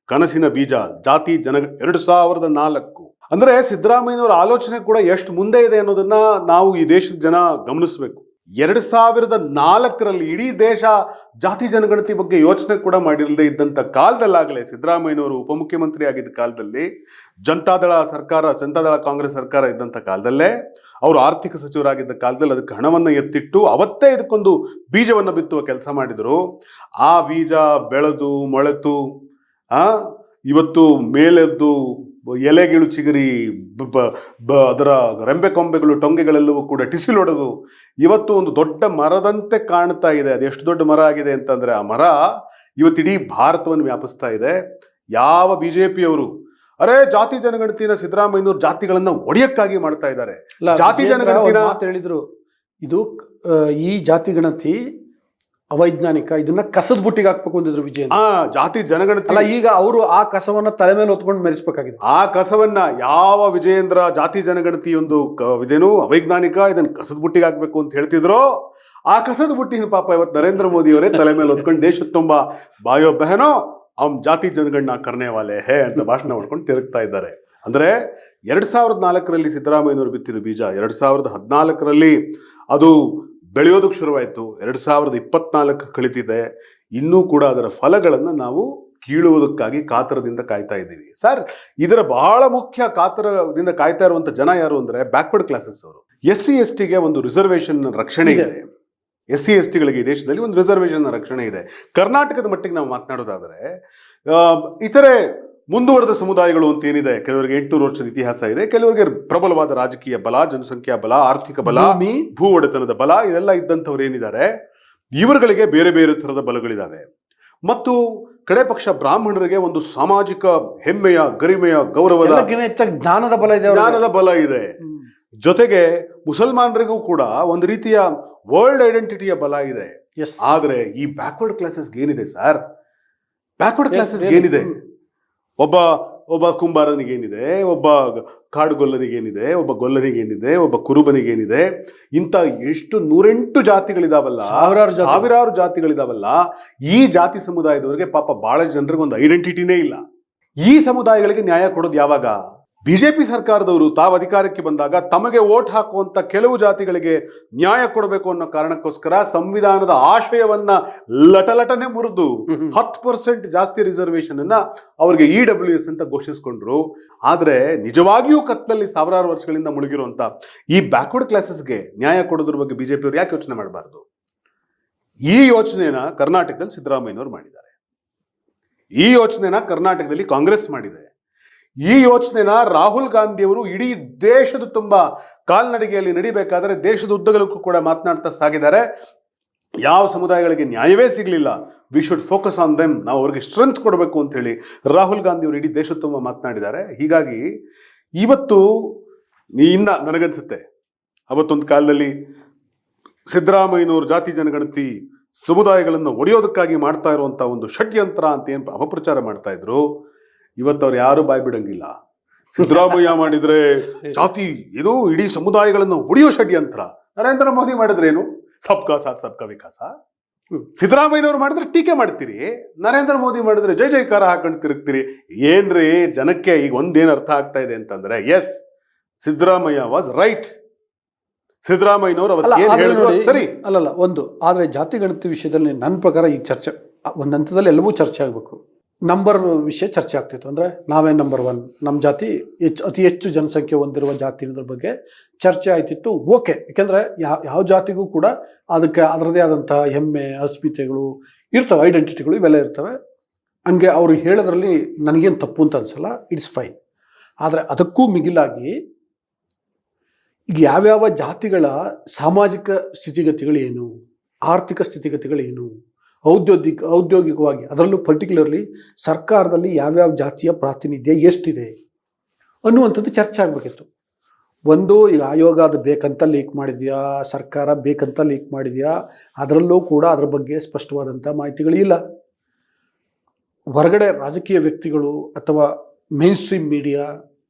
ಕನಸಿನ ಬೀಜ ಜಾತಿ ಜನ 2004. ಅಂದ್ರೆ ಸಿದ್ದರಾಮಯ್ಯನವರ ಆಲೋಚನೆ ಕೂಡ ಎಷ್ಟು ಮುಂದೆ ಇದೆ ಅನ್ನೋದನ್ನ ನಾವು ಈ ದೇಶದ ಜನ ಗಮನಿಸಬೇಕು. 2004ರಲ್ಲಿ ಇಡೀ ದೇಶ ಜಾತಿ ಜನಗಣತಿ ಬಗ್ಗೆ ಯೋಚನೆ ಕೂಡ ಮಾಡಿರದೇ ಇದ್ದಂಥ ಕಾಲದಲ್ಲಾಗಲೇ ಸಿದ್ದರಾಮಯ್ಯನವರು ಉಪಮುಖ್ಯಮಂತ್ರಿ ಆಗಿದ್ದ ಕಾಲದಲ್ಲಿ ಜನತಾದಳ ಕಾಂಗ್ರೆಸ್ ಸರ್ಕಾರ ಇದ್ದಂಥ ಕಾಲದಲ್ಲೇ ಅವರು ಆರ್ಥಿಕ ಸಚಿವರಾಗಿದ್ದ ಕಾಲದಲ್ಲಿ ಅದಕ್ಕೆ ಹಣವನ್ನು ಎತ್ತಿಟ್ಟು ಅವತ್ತೇ ಇದಕ್ಕೊಂದು ಬೀಜವನ್ನು ಬಿತ್ತುವ ಕೆಲಸ ಮಾಡಿದರು. ಆ ಬೀಜ ಬೆಳೆದು ಮೊಳೆತು ಇವತ್ತು ಮೇಲೆದ್ದು ಎಲೆಗಿಳು ಚಿಗುರಿ ಅದರ ರೆಂಬೆ ಕೊಂಬೆಗಳು ಟೊಂಗೆಗಳೆಲ್ಲವೂ ಕೂಡ ಟಿಸಿಲೊಡೆದು ಇವತ್ತು ಒಂದು ದೊಡ್ಡ ಮರದಂತೆ ಕಾಣ್ತಾ ಇದೆ. ಅದು ಎಷ್ಟು ದೊಡ್ಡ ಮರ ಆಗಿದೆ ಅಂತಂದ್ರೆ, ಆ ಮರ ಇವತ್ತಿಡೀ ಭಾರತವನ್ನು ವ್ಯಾಪಿಸ್ತಾ ಇದೆ. ಯಾವ ಬಿಜೆಪಿಯವರು ಜಾತಿ ಜನಗಣತಿನ ಸಿದ್ದರಾಮಯ್ಯನವರು ಜಾತಿಗಳನ್ನ ಒಡೆಯಕ್ಕಾಗಿ ಮಾಡ್ತಾ ಇದ್ದಾರೆ. ಜಾತಿ ಜನಗಣತಿನ ಹೇಳಿದ್ರು, ಇದು ಈ ಜಾತಿ ಗಣತಿ ಅವೈಜ್ಞಾನಿಕ, ಇದನ್ನ ಕಸದ ಬುಟ್ಟಿಗೆ ಹಾಕ್ಬೇಕು ಅಂದಿದ್ರು ವಿಜಯ್. ಜಾತಿ ಜನಗಣತಿ ಅಲ್ಲ, ಈಗ ಅವರು ಆ ಕಸವನ್ನ ತಲೆ ಮೇಲೆ ಹೊತ್ಕೊಂಡು ಮೆರೆಸ್ಬೇಕಾಗಿದೆ. ಆ ಕಸವನ್ನ ಯಾವ ವಿಜಯೇಂದ್ರ ಜಾತಿ ಜನಗಣತಿ ಒಂದು ಇದೇನು ಅವೈಜ್ಞಾನಿಕ, ಇದನ್ನ ಕಸದ ಬುಟ್ಟಿಗೆ ಹಾಕ್ಬೇಕು ಅಂತ ಹೇಳ್ತಿದ್ರು, ಆ ಕಸದ ಬುಟ್ಟಿನ ಪಾಪ ಇವತ್ತು ನರೇಂದ್ರ ಮೋದಿ ಅವರೇ ತಲೆ ಮೇಲೆ ಹೊತ್ಕೊಂಡು ದೇಶದ ತುಂಬಾ ಬಾಯೋ ಬಹನೋ ಅವ್ನ ಜಾತಿ ಜನಗಣನ ಕರ್ನೆ ವಾಲೆ ಹೇ ಅಂತ ಭಾಷಣ ಮಾಡ್ಕೊಂಡು ತಿರುಗ್ತಾ ಇದ್ದಾರೆ. ಅಂದ್ರೆ 2004ರಲ್ಲಿ ಸಿದ್ದರಾಮಯ್ಯನವರು ಬಿತ್ತಿದ ಬೀಜ 2014ರಲ್ಲಿ ಅದು ಬೆಳೆಯೋದಕ್ಕೆ ಶುರುವಾಯಿತು. 2024 ಕಳೀತಿದೆ, ಇನ್ನೂ ಕೂಡ ಅದರ ಫಲಗಳನ್ನು ನಾವು ಕೀಳುವುದಕ್ಕಾಗಿ ಕಾತರದಿಂದ ಕಾಯ್ತಾ ಇದ್ದೀವಿ. ಸರ್, ಇದರ ಬಹಳ ಮುಖ್ಯ ಕಾತರದಿಂದ ಕಾಯ್ತಾ ಇರುವಂತ ಜನ ಯಾರು ಅಂದ್ರೆ ಬ್ಯಾಕ್ವರ್ಡ್ ಕ್ಲಾಸಸ್ ಅವರು. SC/ST ಗೆ ಒಂದು ರಿಸರ್ವೇಶನ್ ರಕ್ಷಣೆ ಇದೆ. SC/ST ಗಳಿಗೆ ಈ ದೇಶದಲ್ಲಿ ಒಂದು ರಿಸರ್ವೇಶನ್ ರಕ್ಷಣೆ ಇದೆ. ಕರ್ನಾಟಕದ ಮಟ್ಟಿಗೆ ನಾವು ಮಾತನಾಡೋದಾದ್ರೆ ಇತರೆ ಮುಂದುವರೆದ ಸಮುದಾಯಗಳು ಅಂತ ಏನಿದೆ, ಕೆಲವರಿಗೆ 800 ವರ್ಷದ ಇತಿಹಾಸ ಇದೆ, ಕೆಲವರಿಗೆ ಪ್ರಬಲವಾದ ರಾಜಕೀಯ ಬಲ, ಜನಸಂಖ್ಯಾ ಬಲ, ಆರ್ಥಿಕ ಬಲ, ಭೂ ಒಡೆತನದ ಬಲ, ಇದೆಲ್ಲ ಇದ್ದಂಥವ್ರು ಏನಿದ್ದಾರೆ, ಇವರುಗಳಿಗೆ ಬೇರೆ ಬೇರೆ ಥರದ ಬಲಗಳಿದ್ದಾವೆ. ಮತ್ತು ಕಡೆ ಪಕ್ಷ ಬ್ರಾಹ್ಮಣರಿಗೆ ಒಂದು ಸಾಮಾಜಿಕ ಹೆಮ್ಮೆಯ, ಗರಿಮೆಯ, ಗೌರವದ, ಜ್ಞಾನದ ಬಲ ಇದೆ. ಜೊತೆಗೆ ಮುಸಲ್ಮಾನರಿಗೂ ಕೂಡ ಒಂದು ರೀತಿಯ ವರ್ಲ್ಡ್ ಐಡೆಂಟಿಟಿಯ ಬಲ ಇದೆ. ಆದ್ರೆ ಈ ಬ್ಯಾಕ್ವರ್ಡ್ ಕ್ಲಾಸಸ್ಗೆ ಏನಿದೆ ಸರ್? ಬ್ಯಾಕ್ವರ್ಡ್ ಕ್ಲಾಸಸ್ಗೆ ಏನಿದೆ? ಒಬ್ಬ ಕುಂಬಾರನಿಗೇನಿದೆ, ಒಬ್ಬ ಕಾಡುಗೊಲ್ಲನಿಗೇನಿದೆ, ಒಬ್ಬ ಗೊಲ್ಲನಿಗೇನಿದೆ, ಒಬ್ಬ ಕುರುಬನಿಗೇನಿದೆ, ಇಂಥ ಎಷ್ಟು 108 ಜಾತಿಗಳಿದಾವಲ್ಲ, ಸಾವಿರಾರು ಜಾತಿಗಳಿದಾವಲ್ಲ. ಈ ಜಾತಿ ಸಮುದಾಯದವರಿಗೆ ಪಾಪ ಬಹಳ ಜನರಿಗೆ ಒಂದು ಐಡೆಂಟಿಟಿನೇ ಇಲ್ಲ. ಈ ಸಮುದಾಯಗಳಿಗೆ ನ್ಯಾಯ ಕೊಡೋದು ಯಾವಾಗ? ಬಿಜೆಪಿ ಸರ್ಕಾರದವರು ತಾವು ಅಧಿಕಾರಕ್ಕೆ ಬಂದಾಗ ತಮಗೆ ವೋಟ್ ಹಾಕುವಂತ ಕೆಲವು ಜಾತಿಗಳಿಗೆ ನ್ಯಾಯ ಕೊಡಬೇಕು ಅನ್ನೋ ಕಾರಣಕ್ಕೋಸ್ಕರ ಸಂವಿಧಾನದ ಆಶಯವನ್ನ ಲಟಲಟನೆ ಮುರಿದು 10% ಜಾಸ್ತಿ ರಿಸರ್ವೇಶನ್ ಅನ್ನ ಅವರಿಗೆ EWS ಅಂತ ಘೋಷಿಸಿಕೊಂಡ್ರು. ಆದ್ರೆ ನಿಜವಾಗಿಯೂ ಕತ್ತಲಲ್ಲಿ ಸಾವಿರಾರು ವರ್ಷಗಳಿಂದ ಮುಳುಗಿರುವಂತ ಈ ಬ್ಯಾಕ್ವರ್ಡ್ ಕ್ಲಾಸಸ್ಗೆ ನ್ಯಾಯ ಕೊಡೋದ್ರ ಬಗ್ಗೆ ಬಿಜೆಪಿ ಅವರು ಯಾಕೆ ಯೋಚನೆ ಮಾಡಬಾರ್ದು? ಈ ಯೋಚನೆನ ಕರ್ನಾಟಕದಲ್ಲಿ ಸಿದ್ದರಾಮಯ್ಯನವರು ಮಾಡಿದ್ದಾರೆ. ಈ ಯೋಚನೆನ ಕರ್ನಾಟಕದಲ್ಲಿ ಕಾಂಗ್ರೆಸ್ ಮಾಡಿದೆ. ಈ ಯೋಚನೆನ ರಾಹುಲ್ ಗಾಂಧಿಯವರು ಇಡೀ ದೇಶದ ತುಂಬ ಕಾಲ್ನಡಿಗೆಯಲ್ಲಿ ನಡಿಬೇಕಾದ್ರೆ ದೇಶದ ಉದ್ದಗಲಕ್ಕೂ ಕೂಡ ಮಾತನಾಡ್ತಾ ಸಾಗಿದ್ದಾರೆ. ಯಾವ ಸಮುದಾಯಗಳಿಗೆ ನ್ಯಾಯವೇ ಸಿಗಲಿಲ್ಲ, we should focus on them, ನಾವು ಅವ್ರಿಗೆ ಸ್ಟ್ರೆಂತ್ ಕೊಡಬೇಕು ಅಂತ ಹೇಳಿ ರಾಹುಲ್ ಗಾಂಧಿ ಅವರು ಇಡೀ ದೇಶದ ತುಂಬ ಮಾತನಾಡಿದ್ದಾರೆ. ಹೀಗಾಗಿ ಇವತ್ತು ನನಗನ್ಸುತ್ತೆ, ಅವತ್ತೊಂದು ಕಾಲದಲ್ಲಿ ಸಿದ್ದರಾಮಯ್ಯನವರು ಜಾತಿ ಜನಗಣತಿ ಸಮುದಾಯಗಳನ್ನು ಒಡೆಯೋದಕ್ಕಾಗಿ ಮಾಡ್ತಾ ಇರುವಂಥ ಒಂದು ಷಡ್ಯಂತ್ರ ಅಂತ ಏನು ಅಪಪ್ರಚಾರ ಮಾಡ್ತಾ ಇದ್ರು, ಇವತ್ತು ಅವ್ರು ಯಾರು ಬಾಯ್ ಬಿಡಂಗಿಲ್ಲ. ಸಿದ್ದರಾಮಯ್ಯ ಮಾಡಿದ್ರೆ ಜಾತಿ ಏನು ಇಡೀ ಸಮುದಾಯಗಳನ್ನು ಒಡೆಯೋ ಷಡ್ಯಂತ್ರ, ನರೇಂದ್ರ ಮೋದಿ ಮಾಡಿದ್ರೇನು ಸಬ್ಕಾ ಸಾಥ್ ಸಬ್ಕಾ ವಿಕಾಸ. ಸಿದ್ದರಾಮಯ್ಯನವ್ರು ಮಾಡಿದ್ರೆ ಟೀಕೆ ಮಾಡ್ತೀರಿ, ನರೇಂದ್ರ ಮೋದಿ ಮಾಡಿದ್ರೆ ಜೈ ಜೈಕಾರ ಹಾಕೊಂಡು ತಿರುಗ್ತೀರಿ. ಏನ್ರಿ ಜನಕ್ಕೆ ಈಗ ಒಂದೇನು ಅರ್ಥ ಆಗ್ತಾ ಇದೆ ಅಂತಂದ್ರೆ, ಎಸ್, ಸಿದ್ದರಾಮಯ್ಯ ವಾಸ್ ರೈಟ್. ಸಿದ್ದರಾಮಯ್ಯನವರು ಅವತ್ತು ಸರಿ ಅಲ್ಲಲ್ಲ ಒಂದು. ಆದರೆ ಜಾತಿ ಗಣತಿ ವಿಷಯದಲ್ಲಿ ನನ್ನ ಪ್ರಕಾರ ಈ ಚರ್ಚೆ ಒಂದು ಹಂತದಲ್ಲಿ ಎಲ್ಲವೂ ಚರ್ಚೆ ಆಗಬೇಕು. ನಂಬರ್ ವಿಷಯ ಚರ್ಚೆ ಆಗ್ತಿತ್ತು. ಅಂದರೆ ನಾವೇ ನಂಬರ್ 1, ನಮ್ಮ ಜಾತಿ ಅತಿ ಹೆಚ್ಚು ಜನಸಂಖ್ಯೆ ಹೊಂದಿರುವ ಜಾತಿ ಅನ್ನೋದ್ರ ಬಗ್ಗೆ ಚರ್ಚೆ ಆಯ್ತಿತ್ತು. ಓಕೆ, ಯಾಕೆಂದರೆ ಯಾವ ಜಾತಿಗೂ ಕೂಡ ಅದಕ್ಕೆ ಅದರದೇ ಆದಂಥ ಹೆಮ್ಮೆ, ಅಸ್ಮಿತೆಗಳು ಇರ್ತವೆ, ಐಡೆಂಟಿಟಿಗಳು ಇವೆಲ್ಲ ಇರ್ತವೆ. ಹಂಗೆ ಅವರು ಹೇಳೋದ್ರಲ್ಲಿ ನನಗೇನು ತಪ್ಪು ಅಂತ ಅನಿಸಲ್ಲ, ಇಟ್ಸ್ ಫೈನ್. ಆದರೆ ಅದಕ್ಕೂ ಮಿಗಿಲಾಗಿ ಈಗ ಯಾವ್ಯಾವ ಜಾತಿಗಳ ಸಾಮಾಜಿಕ ಸ್ಥಿತಿಗತಿಗಳೇನು, ಆರ್ಥಿಕ ಸ್ಥಿತಿಗತಿಗಳೇನು, ಔದ್ಯೋಗಿಕವಾಗಿ ಅದರಲ್ಲೂ ಪರ್ಟಿಕ್ಯುಲರ್ಲಿ ಸರ್ಕಾರದಲ್ಲಿ ಯಾವ್ಯಾವ ಜಾತಿಯ ಪ್ರಾತಿನಿಧ್ಯ ಎಷ್ಟಿದೆ ಅನ್ನುವಂಥದ್ದು ಚರ್ಚೆ ಆಗಬೇಕಿತ್ತು. ಒಂದು, ಈಗ ಆಯೋಗ ಅದು ಬೇಕಂತ ಲೀಕ್ ಮಾಡಿದೆಯಾ, ಸರ್ಕಾರ ಬೇಕಂತ ಲೀಕ್ ಮಾಡಿದೆಯಾ, ಅದರಲ್ಲೂ ಕೂಡ ಅದರ ಬಗ್ಗೆ ಸ್ಪಷ್ಟವಾದಂಥ ಮಾಹಿತಿಗಳಿಲ್ಲ. ಹೊರಗಡೆ ರಾಜಕೀಯ ವ್ಯಕ್ತಿಗಳು ಅಥವಾ ಮೇನ್ ಸ್ಟ್ರೀಮ್ ಮೀಡಿಯಾ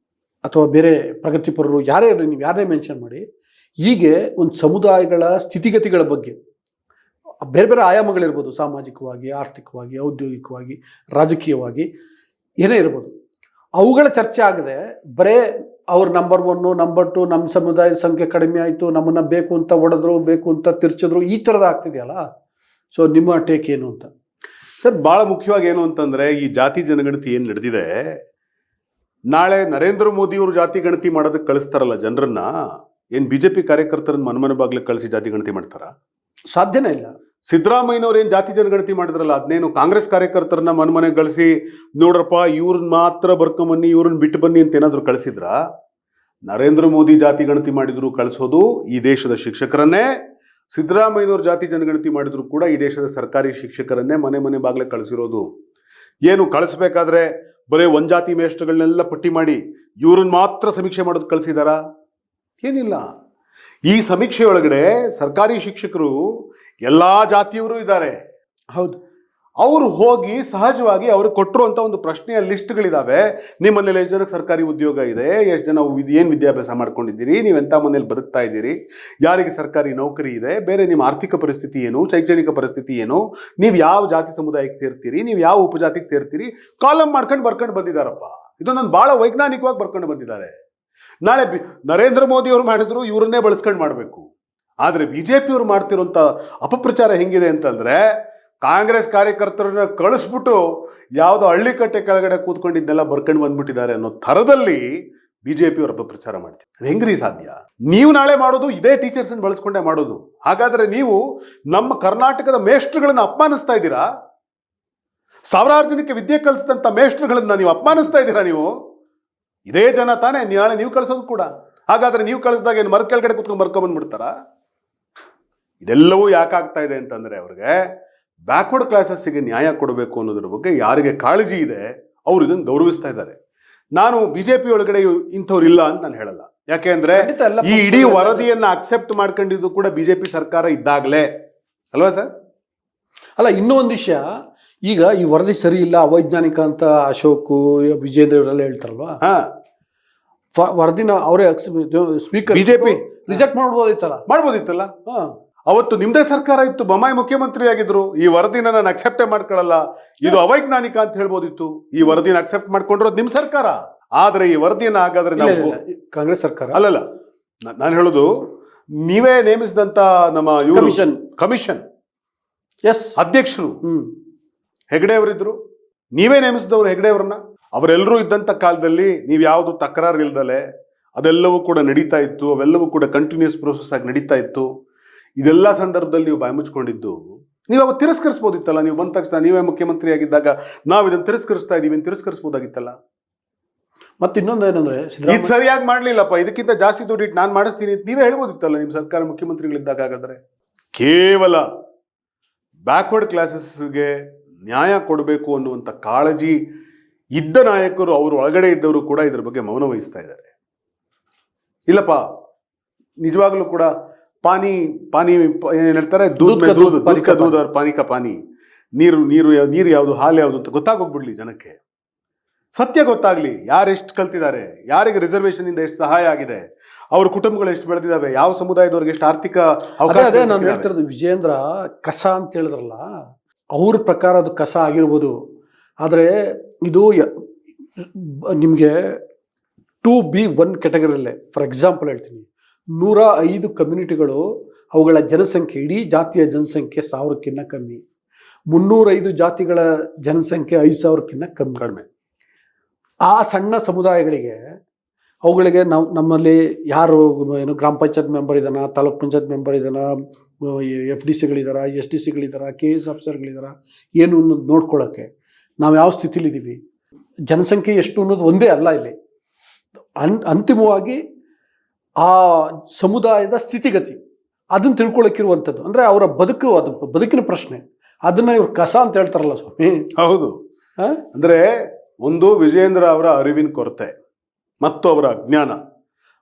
ಅಥವಾ ಬೇರೆ ಪ್ರಗತಿಪರರು ಯಾರೇ ಇರಲಿ, ನೀವು ಯಾರನ್ನೇ ಮೆನ್ಷನ್ ಮಾಡಿ, ಹೀಗೆ ಒಂದು ಸಮುದಾಯಗಳ ಸ್ಥಿತಿಗತಿಗಳ ಬಗ್ಗೆ ಬೇರೆ ಬೇರೆ ಆಯಾಮಗಳಿರ್ಬೋದು, ಸಾಮಾಜಿಕವಾಗಿ, ಆರ್ಥಿಕವಾಗಿ, ಔದ್ಯೋಗಿಕವಾಗಿ, ರಾಜಕೀಯವಾಗಿ ಏನೇ ಇರ್ಬೋದು, ಅವುಗಳ ಚರ್ಚೆ ಆಗದೆ ಬರೇ ಅವ್ರು ನಂಬರ್ 1, ನಂಬರ್ 2, ನಮ್ಮ ಸಮುದಾಯದ ಸಂಖ್ಯೆ ಕಡಿಮೆ ಆಯಿತು, ನಮ್ಮನ್ನು ಬೇಕು ಅಂತ ಹೊಡೆದ್ರು, ಬೇಕು ಅಂತ ತಿರ್ಚಿದ್ರು, ಈ ಥರದ ಆಗ್ತಿದೆಯಲ್ಲ. ಸೊ ನಿಮ್ಮ ಟೇಕ್ ಏನು ಅಂತ ಸರ್? ಭಾಳ ಮುಖ್ಯವಾಗಿ ಏನು ಅಂತಂದರೆ, ಈ ಜಾತಿ ಜನಗಣತಿ ಏನು ನಡೆದಿದೆ, ನಾಳೆ ನರೇಂದ್ರ ಮೋದಿಯವರು ಜಾತಿ ಗಣತಿ ಮಾಡೋದಕ್ಕೆ ಕಳಿಸ್ತಾರಲ್ಲ ಜನರನ್ನ, ಏನು BJP ಕಾರ್ಯಕರ್ತರನ್ನ ಮನೆ ಬಾಗ್ಲಿಗೆ ಕಳಿಸಿ ಜಾತಿ ಗಣತಿ ಮಾಡ್ತಾರ? ಸಾಧ್ಯನೇ ಇಲ್ಲ. ಸಿದ್ದರಾಮಯ್ಯನವ್ರು ಏನು ಜಾತಿ ಜನಗಣತಿ ಮಾಡಿದ್ರಲ್ಲ, ಅದನ್ನೇನು ಕಾಂಗ್ರೆಸ್ ಕಾರ್ಯಕರ್ತರನ್ನ ಮನೆಗೆ ಕಳಿಸಿ ನೋಡ್ರಪ್ಪ ಇವ್ರನ್ನ ಮಾತ್ರ ಬರ್ಕೊಂಬನ್ನಿ, ಇವ್ರನ್ನ ಬಿಟ್ಟು ಬನ್ನಿ ಅಂತ ಏನಾದ್ರು ಕಳಿಸಿದ್ರ? ನರೇಂದ್ರ ಮೋದಿ ಜಾತಿ ಗಣತಿ ಮಾಡಿದ್ರು ಕಳಿಸೋದು ಈ ದೇಶದ ಶಿಕ್ಷಕರನ್ನೇ, ಸಿದ್ದರಾಮಯ್ಯನವ್ರು ಜಾತಿ ಜನಗಣತಿ ಮಾಡಿದ್ರು ಕೂಡ ಈ ದೇಶದ ಸರ್ಕಾರಿ ಶಿಕ್ಷಕರನ್ನೇ ಮನೆ ಬಾಗ್ಲಿಗೆ ಕಳಿಸಿರೋದು. ಏನು ಕಳಿಸ್ಬೇಕಾದ್ರೆ ಬರೀ ಒಂದು ಜಾತಿ ಮೇಷ್ಟ್ರಗಳನ್ನೆಲ್ಲ ಪಟ್ಟಿ ಮಾಡಿ ಇವ್ರನ್ನ ಮಾತ್ರ ಸಮೀಕ್ಷೆ ಮಾಡೋದು ಕಳಿಸಿದಾರಾ? ಏನಿಲ್ಲ. ಈ ಸಮೀಕ್ಷೆ ಒಳಗಡೆ ಸರ್ಕಾರಿ ಶಿಕ್ಷಕರು ಎಲ್ಲಾ ಜಾತಿಯವರು ಇದ್ದಾರೆ. ಹೌದು. ಅವರು ಹೋಗಿ ಸಹಜವಾಗಿ ಅವರು ಕೊಟ್ಟಿರುವಂಥ ಒಂದು ಪ್ರಶ್ನೆಯ ಲಿಸ್ಟ್ಗಳಿದ್ದಾವೆ. ನಿಮ್ಮ ಮನೇಲಿ ಎಷ್ಟು ಜನಕ್ಕೆ ಸರ್ಕಾರಿ ಉದ್ಯೋಗ ಇದೆ, ಎಷ್ಟು ಜನ ಏನು ವಿದ್ಯಾಭ್ಯಾಸ ಮಾಡ್ಕೊಂಡಿದ್ದೀರಿ, ನೀವೆಂಥ ಮನೇಲಿ ಬದುಕ್ತಾ ಇದ್ದೀರಿ, ಯಾರಿಗೆ ಸರ್ಕಾರಿ ನೌಕರಿ ಇದೆ, ಬೇರೆ ನಿಮ್ಮ ಆರ್ಥಿಕ ಪರಿಸ್ಥಿತಿ ಏನು, ಶೈಕ್ಷಣಿಕ ಪರಿಸ್ಥಿತಿ ಏನು, ನೀವು ಯಾವ ಜಾತಿ ಸಮುದಾಯಕ್ಕೆ ಸೇರ್ತೀರಿ, ನೀವು ಯಾವ ಉಪಜಾತಿಗೆ ಸೇರ್ತೀರಿ, ಕಾಲಮ್ ಬರ್ಕೊಂಡು ಬಂದಿದ್ದಾರಪ್ಪ. ಇದೊಂದೊಂದು ಭಾಳ ವೈಜ್ಞಾನಿಕವಾಗಿ ಬರ್ಕೊಂಡು ಬಂದಿದ್ದಾರೆ. ನಾಳೆ ನರೇಂದ್ರ ಮೋದಿ ಅವರು ಮಾಡಿದ್ರು ಇವರನ್ನೇ ಬಳಸ್ಕೊಂಡು ಮಾಡಬೇಕು. ಆದರೆ BJP ಅವರು ಮಾಡ್ತಿರೋಂಥ ಅಪಪ್ರಚಾರ ಹೆಂಗಿದೆ ಅಂತಂದ್ರೆ, ಕಾಂಗ್ರೆಸ್ ಕಾರ್ಯಕರ್ತರನ್ನ ಕಳಿಸ್ಬಿಟ್ಟು ಯಾವುದೋ ಹಳ್ಳಿ ಕಟ್ಟೆ ಕೆಳಗಡೆ ಕೂತ್ಕೊಂಡಿದ್ದೆಲ್ಲ ಬರ್ಕೊಂಡು ಬಂದ್ಬಿಟ್ಟಿದ್ದಾರೆ ಅನ್ನೋ ಥರದಲ್ಲಿ ಬಿಜೆಪಿ ಅವರ ಪ್ರಚಾರ ಮಾಡ್ತೀವಿ. ಅದು ಹೆಂಗ್ರಿ ಸಾಧ್ಯ? ನೀವು ನಾಳೆ ಮಾಡೋದು ಇದೇ ಟೀಚರ್ಸ್ ಅನ್ನು ಬಳಸ್ಕೊಂಡೇ ಮಾಡೋದು. ಹಾಗಾದ್ರೆ ನೀವು ನಮ್ಮ ಕರ್ನಾಟಕದ ಮೇಷ್ಟ್ರುಗಳನ್ನ ಅಪಮಾನಿಸ್ತಾ ಇದ್ದೀರಾ. ಸಾವಿರಾರು ಜನಕ್ಕೆ ವಿದ್ಯೆ ಕಲಿಸಿದಂಥ ಮೇಷ್ಟ್ರುಗಳನ್ನ ನೀವು ಅಪಮಾನಿಸ್ತಾ ಇದ್ದೀರಾ. ನೀವು ಇದೇ ಜನ ತಾನೇ ನಾಳೆ ನೀವು ಕಳಿಸೋದು ಕೂಡ. ಹಾಗಾದ್ರೆ ನೀವು ಕಳಿಸಿದಾಗ ಏನು ಮರ ಕೆಳಗಡೆ ಕೂತ್ಕೊಂಡು ಬರ್ಕೊಂಡ್ಬಂದ್ಬಿಡ್ತಾರ? ಇದೆಲ್ಲವೂ ಯಾಕಾಗ್ತಾ ಇದೆ ಅಂತಂದ್ರೆ ಅವ್ರಿಗೆ ಬ್ಯಾಕ್ವರ್ಡ್ ಕ್ಲಾಸಸ್ಸಿಗೆ ನ್ಯಾಯ ಕೊಡಬೇಕು ಅನ್ನೋದ್ರ ಬಗ್ಗೆ ಯಾರಿಗೆ ಕಾಳಜಿ ಇದೆ ಅವರು ಇದನ್ನು ಗೌರವಿಸ್ತಾ ಇದ್ದಾರೆ. ನಾನು ಬಿಜೆಪಿ ಒಳಗಡೆ ಇಂಥವ್ರು ಇಲ್ಲ ಅಂತ ನಾನು ಹೇಳಲ್ಲ. ಯಾಕೆ ಅಂದ್ರೆ ಈ ಇಡೀ ವರದಿಯನ್ನ ಅಕ್ಸೆಪ್ಟ್ ಮಾಡ್ಕೊಂಡಿದ್ದು ಕೂಡ ಬಿಜೆಪಿ ಸರ್ಕಾರ ಇದ್ದಾಗಲೇ ಅಲ್ವಾ ಸರ್? ಅಲ್ಲ, ಇನ್ನೂ ಒಂದು ವಿಷಯ, ಈಗ ಈ ವರದಿ ಸರಿ ಇಲ್ಲ, ಅವೈಜ್ಞಾನಿಕ ಅಂತ ಅಶೋಕ್ ವಿಜೇಂದ್ರ ಇವರೆಲ್ಲ ಹೇಳ್ತಾರಲ್ವಾ, ವರದಿನ ಅವರೇ ಸ್ಪೀಕರ್ ಬಿಜೆಪಿ ರಿಜೆಕ್ಟ್ ಮಾಡ್ಬೋದಿತ್ತಲ್ಲ. ಅವತ್ತು ನಿಮ್ದೇ ಸರ್ಕಾರ ಇತ್ತು, ಬೊಮ್ಮಾಯಿ ಮುಖ್ಯಮಂತ್ರಿ ಆಗಿದ್ರು. ಈ ವರದಿನ ನಾನು ಅಕ್ಸೆಪ್ಟೇ ಮಾಡ್ಕೊಳ್ಳಲ್ಲ, ಇದು ಅವೈಜ್ಞಾನಿಕ ಅಂತ ಹೇಳ್ಬೋದಿತ್ತು. ಈ ವರದಿನ ಅಕ್ಸೆಪ್ಟ್ ಮಾಡ್ಕೊಂಡಿರೋದು ನಿಮ್ ಸರ್ಕಾರ. ಆದ್ರೆ ಈ ವರದಿಯನ್ನ ಹಾಗಾದ್ರೆ ನಾವು ಕಾಂಗ್ರೆಸ್ ಸರ್ಕಾರ ಅಲ್ಲಲ್ಲ, ನಾನು ಹೇಳುದು ನೀವೇ ನೇಮಿಸಿದಂತ ನಮ್ಮ ಕಮಿಷನ್ ಅಧ್ಯಕ್ಷರು ಹೆಗಡೆ ಅವರಿದ್ರು. ನೀವೇ ನೇಮಿಸಿದವರು ಹೆಗಡೆ ಅವರನ್ನ. ಅವರೆಲ್ಲರೂ ಇದ್ದಂತ ಕಾಲದಲ್ಲಿ ನೀವು ಯಾವುದು ತಕರಾರು ಇಲ್ದಲೆ ಅದೆಲ್ಲವೂ ಕೂಡ ನಡೀತಾ ಇತ್ತು. ಅವೆಲ್ಲವೂ ಕೂಡ ಕಂಟಿನ್ಯೂಸ್ ಪ್ರೋಸೆಸ್ ಆಗಿ ನಡೀತಾ ಇತ್ತು. ಇದೆಲ್ಲ ಸಂದರ್ಭದಲ್ಲಿ ನೀವು ಬಾಯಿ ಮುಚ್ಕೊಂಡಿದ್ದು ನೀವು ಅವತ್ತು ತಿರಸ್ಕರಿಸ್ಬೋದಿತ್ತಲ್ಲ. ನೀವು ಬಂದ ತಕ್ಷಣ ನೀವೇ ಮುಖ್ಯಮಂತ್ರಿ ಆಗಿದ್ದಾಗ ನಾವು ಇದನ್ನು ತಿರಸ್ಕರಿಸ್ತಾ ಇದೀವಿ ಅಂತ ತಿರಸ್ಕರಿಸ್ಬೋದಾಗಿತ್ತಲ್ಲ. ಮತ್ತೆ ಇನ್ನೊಂದು ಏನಂದ್ರೆ, ಇದು ಸರಿಯಾಗಿ ಮಾಡ್ಲಿಲ್ಲಪ್ಪ, ಇದಕ್ಕಿಂತ ಜಾಸ್ತಿ ದುಡ್ಡು ನಾನು ಮಾಡಿಸ್ತೀನಿ ಅಂತ ನೀವೇ ಹೇಳ್ಬೋದಿತ್ತಲ್ಲ ನಿಮ್ಮ ಸರ್ಕಾರ ಮುಖ್ಯಮಂತ್ರಿಗಳಿದ್ದಾಗ. ಹಾಗಾದ್ರೆ ಕೇವಲ ಬ್ಯಾಕ್ವರ್ಡ್ ಕ್ಲಾಸಸ್ಗೆ ನ್ಯಾಯ ಕೊಡಬೇಕು ಅನ್ನುವಂಥ ಕಾಳಜಿ ಇದ್ದ ನಾಯಕರು, ಅವರು ಒಳಗಡೆ ಇದ್ದವರು ಕೂಡ ಇದ್ರ ಬಗ್ಗೆ ಮೌನ ವಹಿಸ್ತಾ ಇದ್ದಾರೆ. ಇಲ್ಲಪ್ಪ, ನಿಜವಾಗ್ಲೂ ಕೂಡ ಪಾನಿ ಏನ್ ಹೇಳ್ತಾರೆ, ದೂದ್ ಅವ್ರ ಪಾನಿ ಕಾ ಪಾನಿ, ನೀರು ಯಾವುದು ಹಾಲು ಯಾವುದು ಅಂತ ಗೊತ್ತಾಗೋಗ್ಬಿಡ್ಲಿ ಜನಕ್ಕೆ. ಸತ್ಯ ಗೊತ್ತಾಗ್ಲಿ, ಯಾರು ಎಷ್ಟು ಕಲ್ತಿದ್ದಾರೆ, ಯಾರಿಗೆ ರಿಸರ್ವೇಶನ್ ಇಂದ ಎಷ್ಟು ಸಹಾಯ ಆಗಿದೆ, ಅವ್ರ ಕುಟುಂಬಗಳು ಎಷ್ಟು ಬೆಳೆದಿದ್ದಾವೆ, ಯಾವ ಸಮುದಾಯದವ್ರಿಗೆ ಎಷ್ಟು ಆರ್ಥಿಕ ಅವಕಾಶ. ನಾನು ಹೇಳ್ತಿರೋದು, ವಿಜೇಂದ್ರ ಕಸ ಅಂತ ಹೇಳಿದ್ರಲ್ಲ, ಅವ್ರ ಪ್ರಕಾರ ಅದು ಕಸ ಆಗಿರ್ಬೋದು. ಆದರೆ ಇದು ನಿಮಗೆ 2B1 ಕ್ಯಾಟಗರಿಯಲ್ಲೇ, ಫಾರ್ ಎಕ್ಸಾಂಪಲ್ ಹೇಳ್ತೀನಿ, 105 ಕಮ್ಯುನಿಟಿಗಳು, ಅವುಗಳ ಜನಸಂಖ್ಯೆ, ಇಡೀ ಜಾತಿಯ ಜನಸಂಖ್ಯೆ 1000ಕ್ಕಿಂತ ಕಮ್ಮಿ. 305 ಜಾತಿಗಳ ಜನಸಂಖ್ಯೆ 5000ಕ್ಕಿಂತ ಕಡಿಮೆ. ಆ ಸಣ್ಣ ಸಮುದಾಯಗಳಿಗೆ, ಅವುಗಳಿಗೆ ನಮ್ಮಲ್ಲಿ ಯಾರು ಏನು ಗ್ರಾಮ ಪಂಚಾಯತ್ ಮೆಂಬರ್ ಇದ್ದಾನ, ತಾಲೂಕ್ ಪಂಚಾಯತ್ ಮೆಂಬರ್ ಇದ್ದಾನ, FDCಗಳಿದಾರ, SDCಗಳಿದಾರ, KS ಆಫೀಸರ್ಗಳಿದಾರ, ಏನು ಅನ್ನೋದು ನೋಡ್ಕೊಳ್ಳೋಕ್ಕೆ ನಾವು ಯಾವ ಸ್ಥಿತಿಲಿದ್ದೀವಿ, ಜನಸಂಖ್ಯೆ ಎಷ್ಟು ಅನ್ನೋದು ಒಂದೇ ಅಲ್ಲ ಇಲ್ಲಿ. ಅಂತಿಮವಾಗಿ ಆ ಸಮುದಾಯದ ಸ್ಥಿತಿಗತಿ ಅದನ್ನು ತಿಳ್ಕೊಳ್ಳೋಕ್ಕಿರುವಂಥದ್ದು. ಅಂದರೆ ಅವರ ಬದುಕಿನ ಪ್ರಶ್ನೆ. ಅದನ್ನ ಇವ್ರು ಕಸ ಅಂತ ಹೇಳ್ತಾರಲ್ಲ ಸ್ವಾಮಿ. ಹೌದು. ಅಂದರೆ ಒಂದು ವಿಜೇಂದ್ರ ಅವರ ಅರಿವಿನ ಕೊರತೆ ಮತ್ತು ಅವರ ಅಜ್ಞಾನ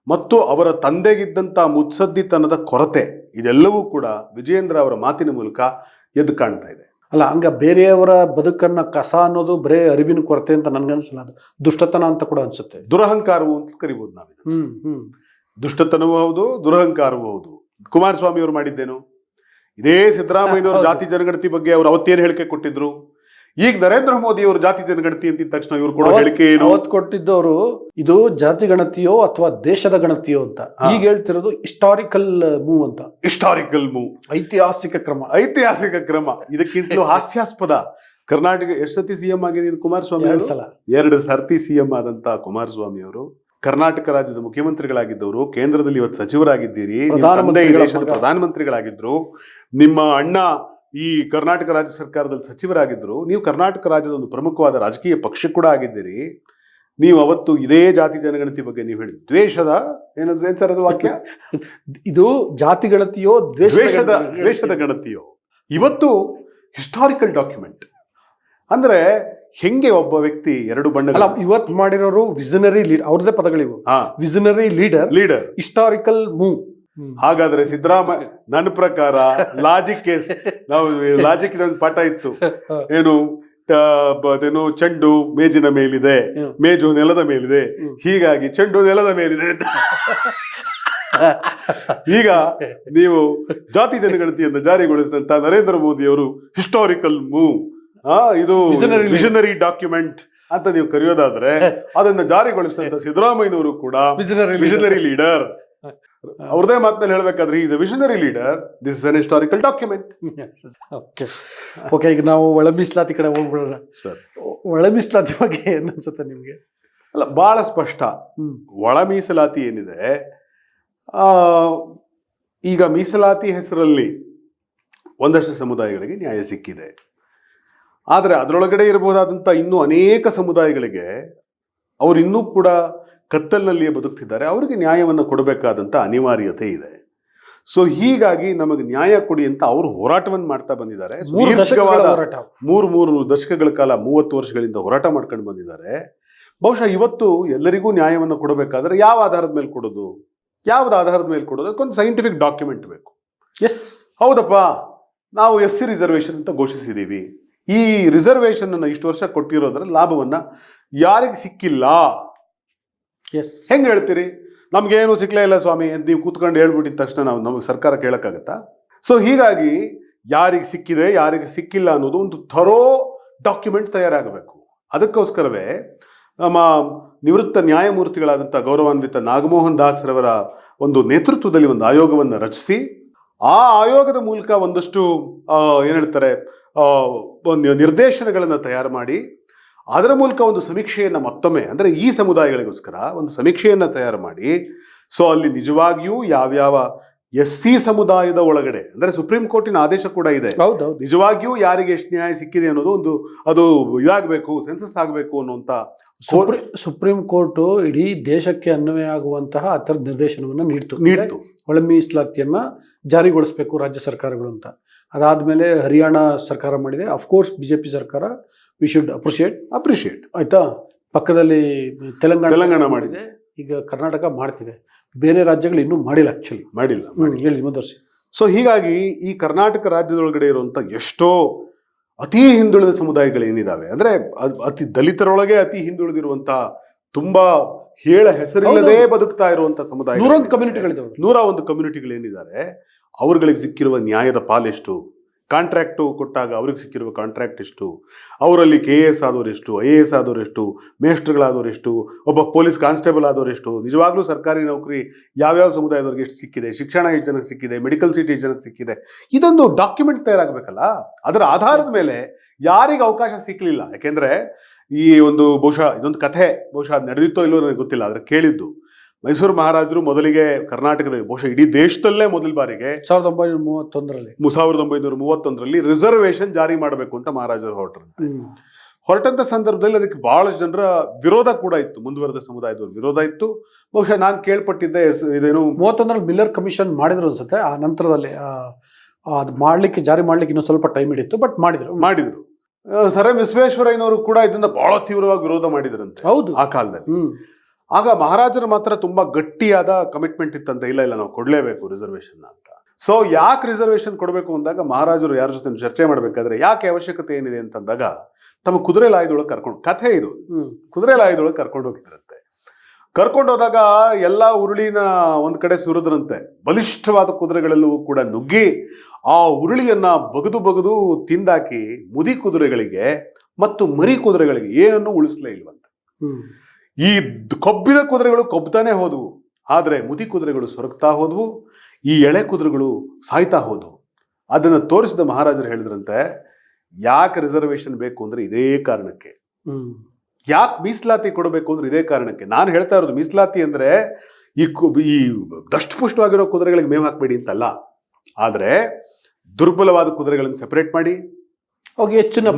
ಮತ್ತು ಅವರ ತಂದೆಗಿದ್ದಂಥ ಮುತ್ಸದ್ದಿತನದ ಕೊರತೆ, ಇದೆಲ್ಲವೂ ಕೂಡ ವಿಜೇಂದ್ರ ಅವರ ಮಾತಿನ ಮೂಲಕ ಎದ್ದು ಕಾಣ್ತಾ ಇದೆ. ಅಲ್ಲ, ಹಂಗ ಬೇರೆಯವರ ಬದುಕನ್ನ ಕಸ ಅನ್ನೋದು ಬರೇ ಅರಿವಿನ ಕೊರತೆ ಅಂತ ನನ್ಗನ್ಸಲ್ಲ, ಅದು ದುಷ್ಟತನ ಅಂತ ಕೂಡ ಅನ್ಸುತ್ತೆ. ದುರಹಂಕಾರವು ಅಂತ ಕರಿಬೋದು ನಾವು. ದುಷ್ಟತನವೂ ಹೌದು, ದುರಹಂಕಾರವೂ ಹೌದು. ಕುಮಾರಸ್ವಾಮಿ ಅವರು ಮಾಡಿದ್ದೇನು? ಇದೇ ಸಿದ್ದರಾಮಯ್ಯನವರು ಜಾತಿ ಜನಗಣತಿ ಬಗ್ಗೆ ಅವರು ಅವತ್ತೇನು ಹೇಳಿಕೆ ಕೊಟ್ಟಿದ್ರು. ಈಗ ನರೇಂದ್ರ ಮೋದಿ ಅವರು ಜಾತಿ ಜನಗಣತಿ ಅಂತಿದ ತಕ್ಷಣ ಇವರು ಕೊಡೋ ಹೇಳಿಕೆ ಏನು? ಅವತ್ತು ಕೊಟ್ಟಿದ್ದವರು ಇದು ಜಾತಿ ಗಣತಿಯೋ ಅಥವಾ ದೇಶದ ಗಣತಿಯೋ ಅಂತ. ಈಗ ಹೇಳ್ತಿರೋದು ಹಿಸ್ಟಾರಿಕಲ್ ಮೂವ್ ಅಂತ. ಹಿಸ್ಟಾರಿಕಲ್ ಮೂವ್, ಐತಿಹಾಸಿಕ ಕ್ರಮ. ಇದಕ್ಕಿಂತಲೂ ಹಾಸ್ಯಾಸ್ಪದ. ಕರ್ನಾಟಕ ಎಷ್ಟು ಸತಿ CM ಆಗಿದೆ ಕುಮಾರಸ್ವಾಮಿ? 2 ಸರ್ತಿ CM ಆದಂತ ಕುಮಾರಸ್ವಾಮಿ ಅವರು ಕರ್ನಾಟಕ ರಾಜ್ಯದ ಮುಖ್ಯಮಂತ್ರಿಗಳಾಗಿದ್ದವರು, ಕೇಂದ್ರದಲ್ಲಿ ಇವತ್ತು ಸಚಿವರಾಗಿದ್ದೀರಿ, ದೇಶದ ಪ್ರಧಾನಮಂತ್ರಿಗಳಾಗಿದ್ರು, ನಿಮ್ಮ ಅಣ್ಣ ಈ ಕರ್ನಾಟಕ ರಾಜ್ಯ ಸರ್ಕಾರದಲ್ಲಿ ಸಚಿವರಾಗಿದ್ರು, ನೀವು ಕರ್ನಾಟಕ ರಾಜ್ಯದ ಒಂದು ಪ್ರಮುಖವಾದ ರಾಜಕೀಯ ಪಕ್ಷ ಕೂಡ ಆಗಿದ್ದೀರಿ. ನೀವು ಅವತ್ತು ಇದೇ ಜಾತಿ ಜನಗಣತಿ ಬಗ್ಗೆ ನೀವು ಹೇಳಿ ದ್ವೇಷದ ಏನ್ ಸರ್ ಅದು ವಾಕ್ಯ? ಇದು ಜಾತಿ ಗಣತಿಯೋ ದ್ವೇಷದ ಗಣತಿಯೋ? ಇವತ್ತು ಹಿಸ್ಟಾರಿಕಲ್ ಡಾಕ್ಯುಮೆಂಟ್ ಅಂದ್ರೆ ಹೆಂಗೆ ಒಬ್ಬ ವ್ಯಕ್ತಿ 2 ಬಣ್ಣಗಳ ಇವತ್ತು ಮಾಡಿರೋರು ವಿಷನರಿ ಲೀಡರ್, ಅವ್ರದೇ ಪದಗಳಿವು. Visionary leader, historical move. ಹಾಗಾದ್ರೆ ಸಿದ್ದರಾಮಯ್ಯ, ನನ್ನ ಪ್ರಕಾರ ಲಾಜಿಕ್ ಇದೊಂದು ಪಾಠ ಇತ್ತು, ಏನು ಚೆಂಡು ಮೇಜಿನ ಮೇಲಿದೆ, ಮೇಜು ನೆಲದ ಮೇಲಿದೆ, ಹೀಗಾಗಿ ಚೆಂಡು ನೆಲದ ಮೇಲಿದೆ ಅಂತ. ಈಗ ನೀವು ಜಾತಿ ಜನಗಣತಿಯನ್ನು ಜಾರಿಗೊಳಿಸಿದಂತ ನರೇಂದ್ರ ಮೋದಿ ಅವರು ಹಿಸ್ಟಾರಿಕಲ್ ಮೂವ್, ಇದು ವಿಷನರಿ ಡಾಕ್ಯುಮೆಂಟ್ ಅಂತ ನೀವು ಕರೆಯೋದಾದ್ರೆ, ಅದನ್ನ ಜಾರಿಗೊಳಿಸಿದಂತ ಸಿದ್ದರಾಮಯ್ಯನವರು ಕೂಡ ವಿಷನರಿ ಲೀಡರ್. ಅವ್ರದೇ ಮಾತಲ್ಲಿ ಹೇಳ್ಬೇಕಾದ್ರೆ is a visionary leader, this is an historical document. Okay okay, ಈಗ ನಾವು ಒಳ ಮೀಸಲಾತಿ ಕಡೆ ಹೋಗ್ಬಿಡೋಣ ಸರ್, ಒಳ ಮೀಸಲಾತಿ ಬಗ್ಗೆ ಏನು ಅನ್ಸುತ್ತೆ ನಿಮಗೆ? ಅಲ್ಲ, ಬಹಳ ಸ್ಪಷ್ಟ. ಒಳ ಮೀಸಲಾತಿ ಏನಿದೆ, ಈಗ ಮೀಸಲಾತಿ ಹೆಸರಲ್ಲಿ ಒಂದಷ್ಟು ಸಮುದಾಯಗಳಿಗೆ ನ್ಯಾಯ ಸಿಕ್ಕಿದೆ. ಆದರೆ ಅದರೊಳಗಡೆ ಇರಬಹುದಾದಂಥ ಇನ್ನೂ ಅನೇಕ ಸಮುದಾಯಗಳಿಗೆ ಅವರು ಇನ್ನೂ ಕೂಡ ಕತ್ತಲಿನಲ್ಲಿಯೇ ಬದುಕ್ತಿದ್ದಾರೆ, ಅವರಿಗೆ ನ್ಯಾಯವನ್ನು ಕೊಡಬೇಕಾದಂಥ ಅನಿವಾರ್ಯತೆ ಇದೆ. ಸೊ ಹೀಗಾಗಿ ನಮಗೆ ನ್ಯಾಯ ಕೊಡಿ ಅಂತ ಅವರು ಹೋರಾಟವನ್ನು ಮಾಡ್ತಾ ಬಂದಿದ್ದಾರೆ. ಮೂರು ದಶಕಗಳ ಕಾಲ, 30 ವರ್ಷಗಳಿಂದ ಹೋರಾಟ ಮಾಡ್ಕೊಂಡು ಬಂದಿದ್ದಾರೆ. ಬಹುಶಃ ಇವತ್ತು ಎಲ್ಲರಿಗೂ ನ್ಯಾಯವನ್ನು ಕೊಡಬೇಕಾದ್ರೆ ಯಾವ ಆಧಾರದ ಮೇಲೆ ಕೊಡೋದು, ಯಾವ್ದು ಆಧಾರದ ಮೇಲೆ ಕೊಡೋದು, ಅದಕ್ಕೊಂದು ಸೈಂಟಿಫಿಕ್ ಡಾಕ್ಯುಮೆಂಟ್ ಬೇಕು. ಎಸ್, ಹೌದಪ್ಪ, ನಾವು SC ರಿಸರ್ವೇಷನ್ ಅಂತ ಘೋಷಿಸಿದ್ದೀವಿ. ಈ ರಿಸರ್ವೇಷನ್ ಅನ್ನು ಇಷ್ಟು ವರ್ಷ ಕೊಟ್ಟಿರೋದ್ರ ಲಾಭವನ್ನ ಯಾರಿಗೆ ಸಿಕ್ಕಿಲ್ಲ, ಎಸ್, ಹೆಂಗೆ ಹೇಳ್ತೀರಿ? ನಮ್ಗೇನು ಸಿಕ್ಕಲೇ ಇಲ್ಲ ಸ್ವಾಮಿ ಅಂತ ನೀವು ಕೂತ್ಕೊಂಡು ಹೇಳ್ಬಿಟ್ಟಿದ ತಕ್ಷಣ ನಮಗೆ ಸರ್ಕಾರ ಕೇಳೋಕ್ಕಾಗತ್ತಾ? ಸೊ ಹೀಗಾಗಿ ಯಾರಿಗೆ ಸಿಕ್ಕಿದೆ, ಯಾರಿಗೆ ಸಿಕ್ಕಿಲ್ಲ ಅನ್ನೋದು ಒಂದು ಥರೋ ಡಾಕ್ಯುಮೆಂಟ್ ತಯಾರಾಗಬೇಕು. ಅದಕ್ಕೋಸ್ಕರವೇ ನಮ್ಮ ನಿವೃತ್ತ ನ್ಯಾಯಮೂರ್ತಿಗಳಾದಂಥ ಗೌರವಾನ್ವಿತ ನಾಗಮೋಹನ್ ದಾಸ್ರವರ ಒಂದು ನೇತೃತ್ವದಲ್ಲಿ ಒಂದು ಆಯೋಗವನ್ನು ರಚಿಸಿ, ಆ ಆಯೋಗದ ಮೂಲಕ ಒಂದಷ್ಟು ಏನು ಹೇಳ್ತಾರೆ ಒಂದು ನಿರ್ದೇಶನಗಳನ್ನು ತಯಾರು ಮಾಡಿ, ಅದರ ಮೂಲಕ ಒಂದು ಸಮೀಕ್ಷೆಯನ್ನು ಮತ್ತೊಮ್ಮೆ, ಅಂದರೆ ಈ ಸಮುದಾಯಗಳಿಗೋಸ್ಕರ ಒಂದು ಸಮೀಕ್ಷೆಯನ್ನು ತಯಾರು ಮಾಡಿ, ಸೊ ಅಲ್ಲಿ ನಿಜವಾಗಿಯೂ ಯಾವ್ಯಾವ SC ಸಮುದಾಯದ ಒಳಗಡೆ, ಅಂದರೆ ಸುಪ್ರೀಂ ಕೋರ್ಟಿನ ಆದೇಶ ಕೂಡ ಇದೆ, ಹೌದೌದು, ನಿಜವಾಗಿಯೂ ಯಾರಿಗೆ ಎಷ್ಟು ನ್ಯಾಯ ಸಿಕ್ಕಿದೆ ಅನ್ನೋದು ಒಂದು ಅದು ಇದಾಗಬೇಕು, ಸೆನ್ಸಸ್ ಆಗಬೇಕು ಅನ್ನುವಂಥ ಸುಪ್ರೀಂ ಕೋರ್ಟು ಇಡೀ ದೇಶಕ್ಕೆ ಅನ್ವಯ ಆಗುವಂತಹ ಆ ಥರದ ನಿರ್ದೇಶನವನ್ನು ನೀಡ್ತು. ಒಳ ಮೀಸಲಾತಿಯನ್ನ ಜಾರಿಗೊಳಿಸಬೇಕು ರಾಜ್ಯ ಸರ್ಕಾರಗಳು ಅಂತ. ಅದಾದ್ಮೇಲೆ ಹರಿಯಾಣ ಸರ್ಕಾರ ಮಾಡಿದೆ. ಅಫ್ಕೋರ್ಸ್ BJP ಸರ್ಕಾರ ವಿ ಶುಡ್ ಅಪ್ರಿಷಿಯೇಟ್ ಆಯ್ತಾ. ಪಕ್ಕದಲ್ಲಿ ತೆಲಂಗಾಣ ಮಾಡಿದೆ, ಈಗ ಕರ್ನಾಟಕ ಮಾಡ್ತಿದೆ. ಬೇರೆ ರಾಜ್ಯಗಳು ಇನ್ನೂ ಮಾಡಿಲ್ಲ, ಆಕ್ಚುಲಿ ಮಾಡಿಲ್ಲ. ಹೇಳಿ ಮುಂದುವರಿಸಿ. ಸೊ ಹೀಗಾಗಿ ಈ ಕರ್ನಾಟಕ ರಾಜ್ಯದೊಳಗಡೆ ಇರುವಂಥ ಎಷ್ಟೋ ಅತಿ ಹಿಂದುಳಿದ ಸಮುದಾಯಗಳೇನಿದ್ದಾವೆ, ಅಂದರೆ ಅತಿ ದಲಿತರೊಳಗೆ ಅತಿ ಹಿಂದುಳಿದಿರುವಂಥ ತುಂಬಾ ಹೆಸರಿಲ್ಲದೆ ಬದುಕ್ತಾ ಇರುವಂಥ ಸಮುದಾಯ 101 ಕಮ್ಯುನಿಟಿಗಳೇನಿದ್ದಾರೆ, ಅವ್ರುಗಳಿಗೆ ಸಿಕ್ಕಿರುವ ನ್ಯಾಯದ ಪಾಲೆಷ್ಟು, ಕಾಂಟ್ರಾಕ್ಟು ಕೊಟ್ಟಾಗ ಅವ್ರಿಗೆ ಸಿಕ್ಕಿರುವ ಕಾಂಟ್ರಾಕ್ಟ್ ಎಷ್ಟು, ಅವರಲ್ಲಿ KAS ಆದವರೆಷ್ಟು, IAS ಆದವರೆಷ್ಟು, ಮೇಸ್ಟ್ರುಗಳಾದವರೆಷ್ಟು, ಒಬ್ಬ ಪೊಲೀಸ್ ಕಾನ್ಸ್ಟೇಬಲ್ ಆದವರೆಷ್ಟು, ನಿಜವಾಗ್ಲೂ ಸರ್ಕಾರಿ ನೌಕರಿ ಯಾವ್ಯಾವ ಸಮುದಾಯದವ್ರಿಗೆ ಎಷ್ಟು ಸಿಕ್ಕಿದೆ, ಶಿಕ್ಷಣ ಎಷ್ಟು ಜನಕ್ಕೆ ಸಿಕ್ಕಿದೆ, ಮೆಡಿಕಲ್ ಸೀಟ್ ಎಷ್ಟು ಜನಕ್ಕೆ ಸಿಕ್ಕಿದೆ, ಇದೊಂದು ಡಾಕ್ಯುಮೆಂಟ್ ತಯಾರಾಗಬೇಕಲ್ಲ. ಅದರ ಆಧಾರದ ಮೇಲೆ ಯಾರಿಗೆ ಅವಕಾಶ ಸಿಕ್ಕಲಿಲ್ಲ, ಯಾಕೆಂದರೆ ಈ ಒಂದು ಬಹುಶಃ ಇದೊಂದು ಕಥೆ, ಬಹುಶಃ ಅದು ನಡೆದಿತ್ತೋ ಇಲ್ಲೋ ನನಗೆ ಗೊತ್ತಿಲ್ಲ, ಆದರೆ ಕೇಳಿದ್ದು ಮೈಸೂರು ಮಹಾರಾಜರು ಮೊದಲಿಗೆ ಕರ್ನಾಟಕದಲ್ಲಿ, ಬಹುಶಃ ಇಡೀ ದೇಶದಲ್ಲೇ ಮೊದಲ ಬಾರಿಗೆ 1931ರಲ್ಲಿ ರಿಸರ್ವೇಷನ್ ಜಾರಿ ಮಾಡಬೇಕು ಅಂತ ಮಹಾರಾಜರು ಹೊರಟಂತ ಸಂದರ್ಭದಲ್ಲಿ ಅದಕ್ಕೆ ಬಹಳಷ್ಟು ಜನರ ವಿರೋಧ ಕೂಡ ಇತ್ತು, ಮುಂದುವರೆದ ಸಮುದಾಯದವರು ವಿರೋಧ ಇತ್ತು. ಬಹುಶಃ ನಾನು ಕೇಳ್ಪಟ್ಟಿದ್ದೆ ಇದೇನು 31ರಲ್ಲಿ ಮಿಲ್ಲರ್ ಕಮಿಷನ್ ಮಾಡಿದ್ರು ಅನ್ಸುತ್ತೆ. ಆ ನಂತರದಲ್ಲಿ ಅದು ಜಾರಿ ಮಾಡ್ಲಿಕ್ಕೆ ಇನ್ನೂ ಸ್ವಲ್ಪ ಟೈಮ್ ಹಿಡಿತ್ತು, ಬಟ್ ಮಾಡಿದ್ರು. ಸರ್ ಎಂ ವಿಶ್ವೇಶ್ವರಯ್ಯನವರು ಕೂಡ ಇದನ್ನ ಬಹಳ ತೀವ್ರವಾಗಿ ವಿರೋಧ ಮಾಡಿದ್ರಂತೆ. ಹೌದು, ಆ ಕಾಲದಲ್ಲಿ. ಆಗ ಮಹಾರಾಜರು ಮಾತ್ರ ತುಂಬಾ ಗಟ್ಟಿಯಾದ ಕಮಿಟ್ಮೆಂಟ್ ಇತ್ತಂತೆ, ಇಲ್ಲ ನಾವು ಕೊಡ್ಲೇಬೇಕು ರಿಸರ್ವೇಷನ್ ಅಂತ. ಸೊ ಯಾಕೆ ರಿಸರ್ವೇಷನ್ ಕೊಡಬೇಕು ಅಂದಾಗ ಮಹಾರಾಜರು ಯಾರ ಜೊತೆ ಚರ್ಚೆ ಮಾಡಬೇಕಾದ್ರೆ ಯಾಕೆ ಅವಶ್ಯಕತೆ ಏನಿದೆ ಅಂತಂದಾಗ ತಮ್ಮ ಕುದುರೆ ಲಾಯದೊಳಗೆ ಕುದುರೆ ಲಾಯದೊಳಗೆ ಕರ್ಕೊಂಡು ಹೋಗಿದ್ರಂತೆ. ಕರ್ಕೊಂಡೋದಾಗ ಎಲ್ಲ ಉರುಳಿನ ಒಂದ್ ಕಡೆ ಸುರಿದ್ರಂತೆ. ಬಲಿಷ್ಠವಾದ ಕುದುರೆಗಳೆಲ್ಲವೂ ಕೂಡ ನುಗ್ಗಿ ಆ ಉರುಳಿಯನ್ನ ಬಗದು ತಿಂದಾಕಿ ಮುದಿ ಕುದುರೆಗಳಿಗೆ ಮತ್ತು ಮರಿ ಕುದುರೆಗಳಿಗೆ ಏನನ್ನೂ ಉಳಿಸ್ಲೇ ಇಲ್ವಂತೆ. ಈ ಕೊಬ್ಬಿದ ಕುದುರೆಗಳು ಕೊಬ್ತಾನೆ ಹೋದವು, ಆದರೆ ಮುದಿ ಕುದುರೆಗಳು ಸೊರಗ್ತಾ ಹೋದವು, ಈ ಎಳೆ ಕುದುರೆಗಳು ಸಾಯ್ತಾ ಹೋದವು. ಅದನ್ನು ತೋರಿಸಿದ ಮಹಾರಾಜರು ಹೇಳಿದ್ರಂತೆ, ಯಾಕೆ ರಿಸರ್ವೇಷನ್ ಬೇಕು ಅಂದ್ರೆ ಇದೇ ಕಾರಣಕ್ಕೆ, ಯಾಕೆ ಮೀಸಲಾತಿ ಕೊಡಬೇಕು ಅಂದ್ರೆ ಇದೇ ಕಾರಣಕ್ಕೆ. ನಾನು ಹೇಳ್ತಾ ಇರೋದು ಮೀಸಲಾತಿ ಅಂದ್ರೆ ಈ ದಷ್ಟಪುಷ್ಟವಾಗಿರೋ ಕುದುರೆಗಳಿಗೆ ಮೇವು ಹಾಕಬೇಡಿ ಅಂತಲ್ಲ, ಆದರೆ ದುರ್ಬಲವಾದ ಕುದುರೆಗಳನ್ನು ಸೆಪರೇಟ್ ಮಾಡಿ,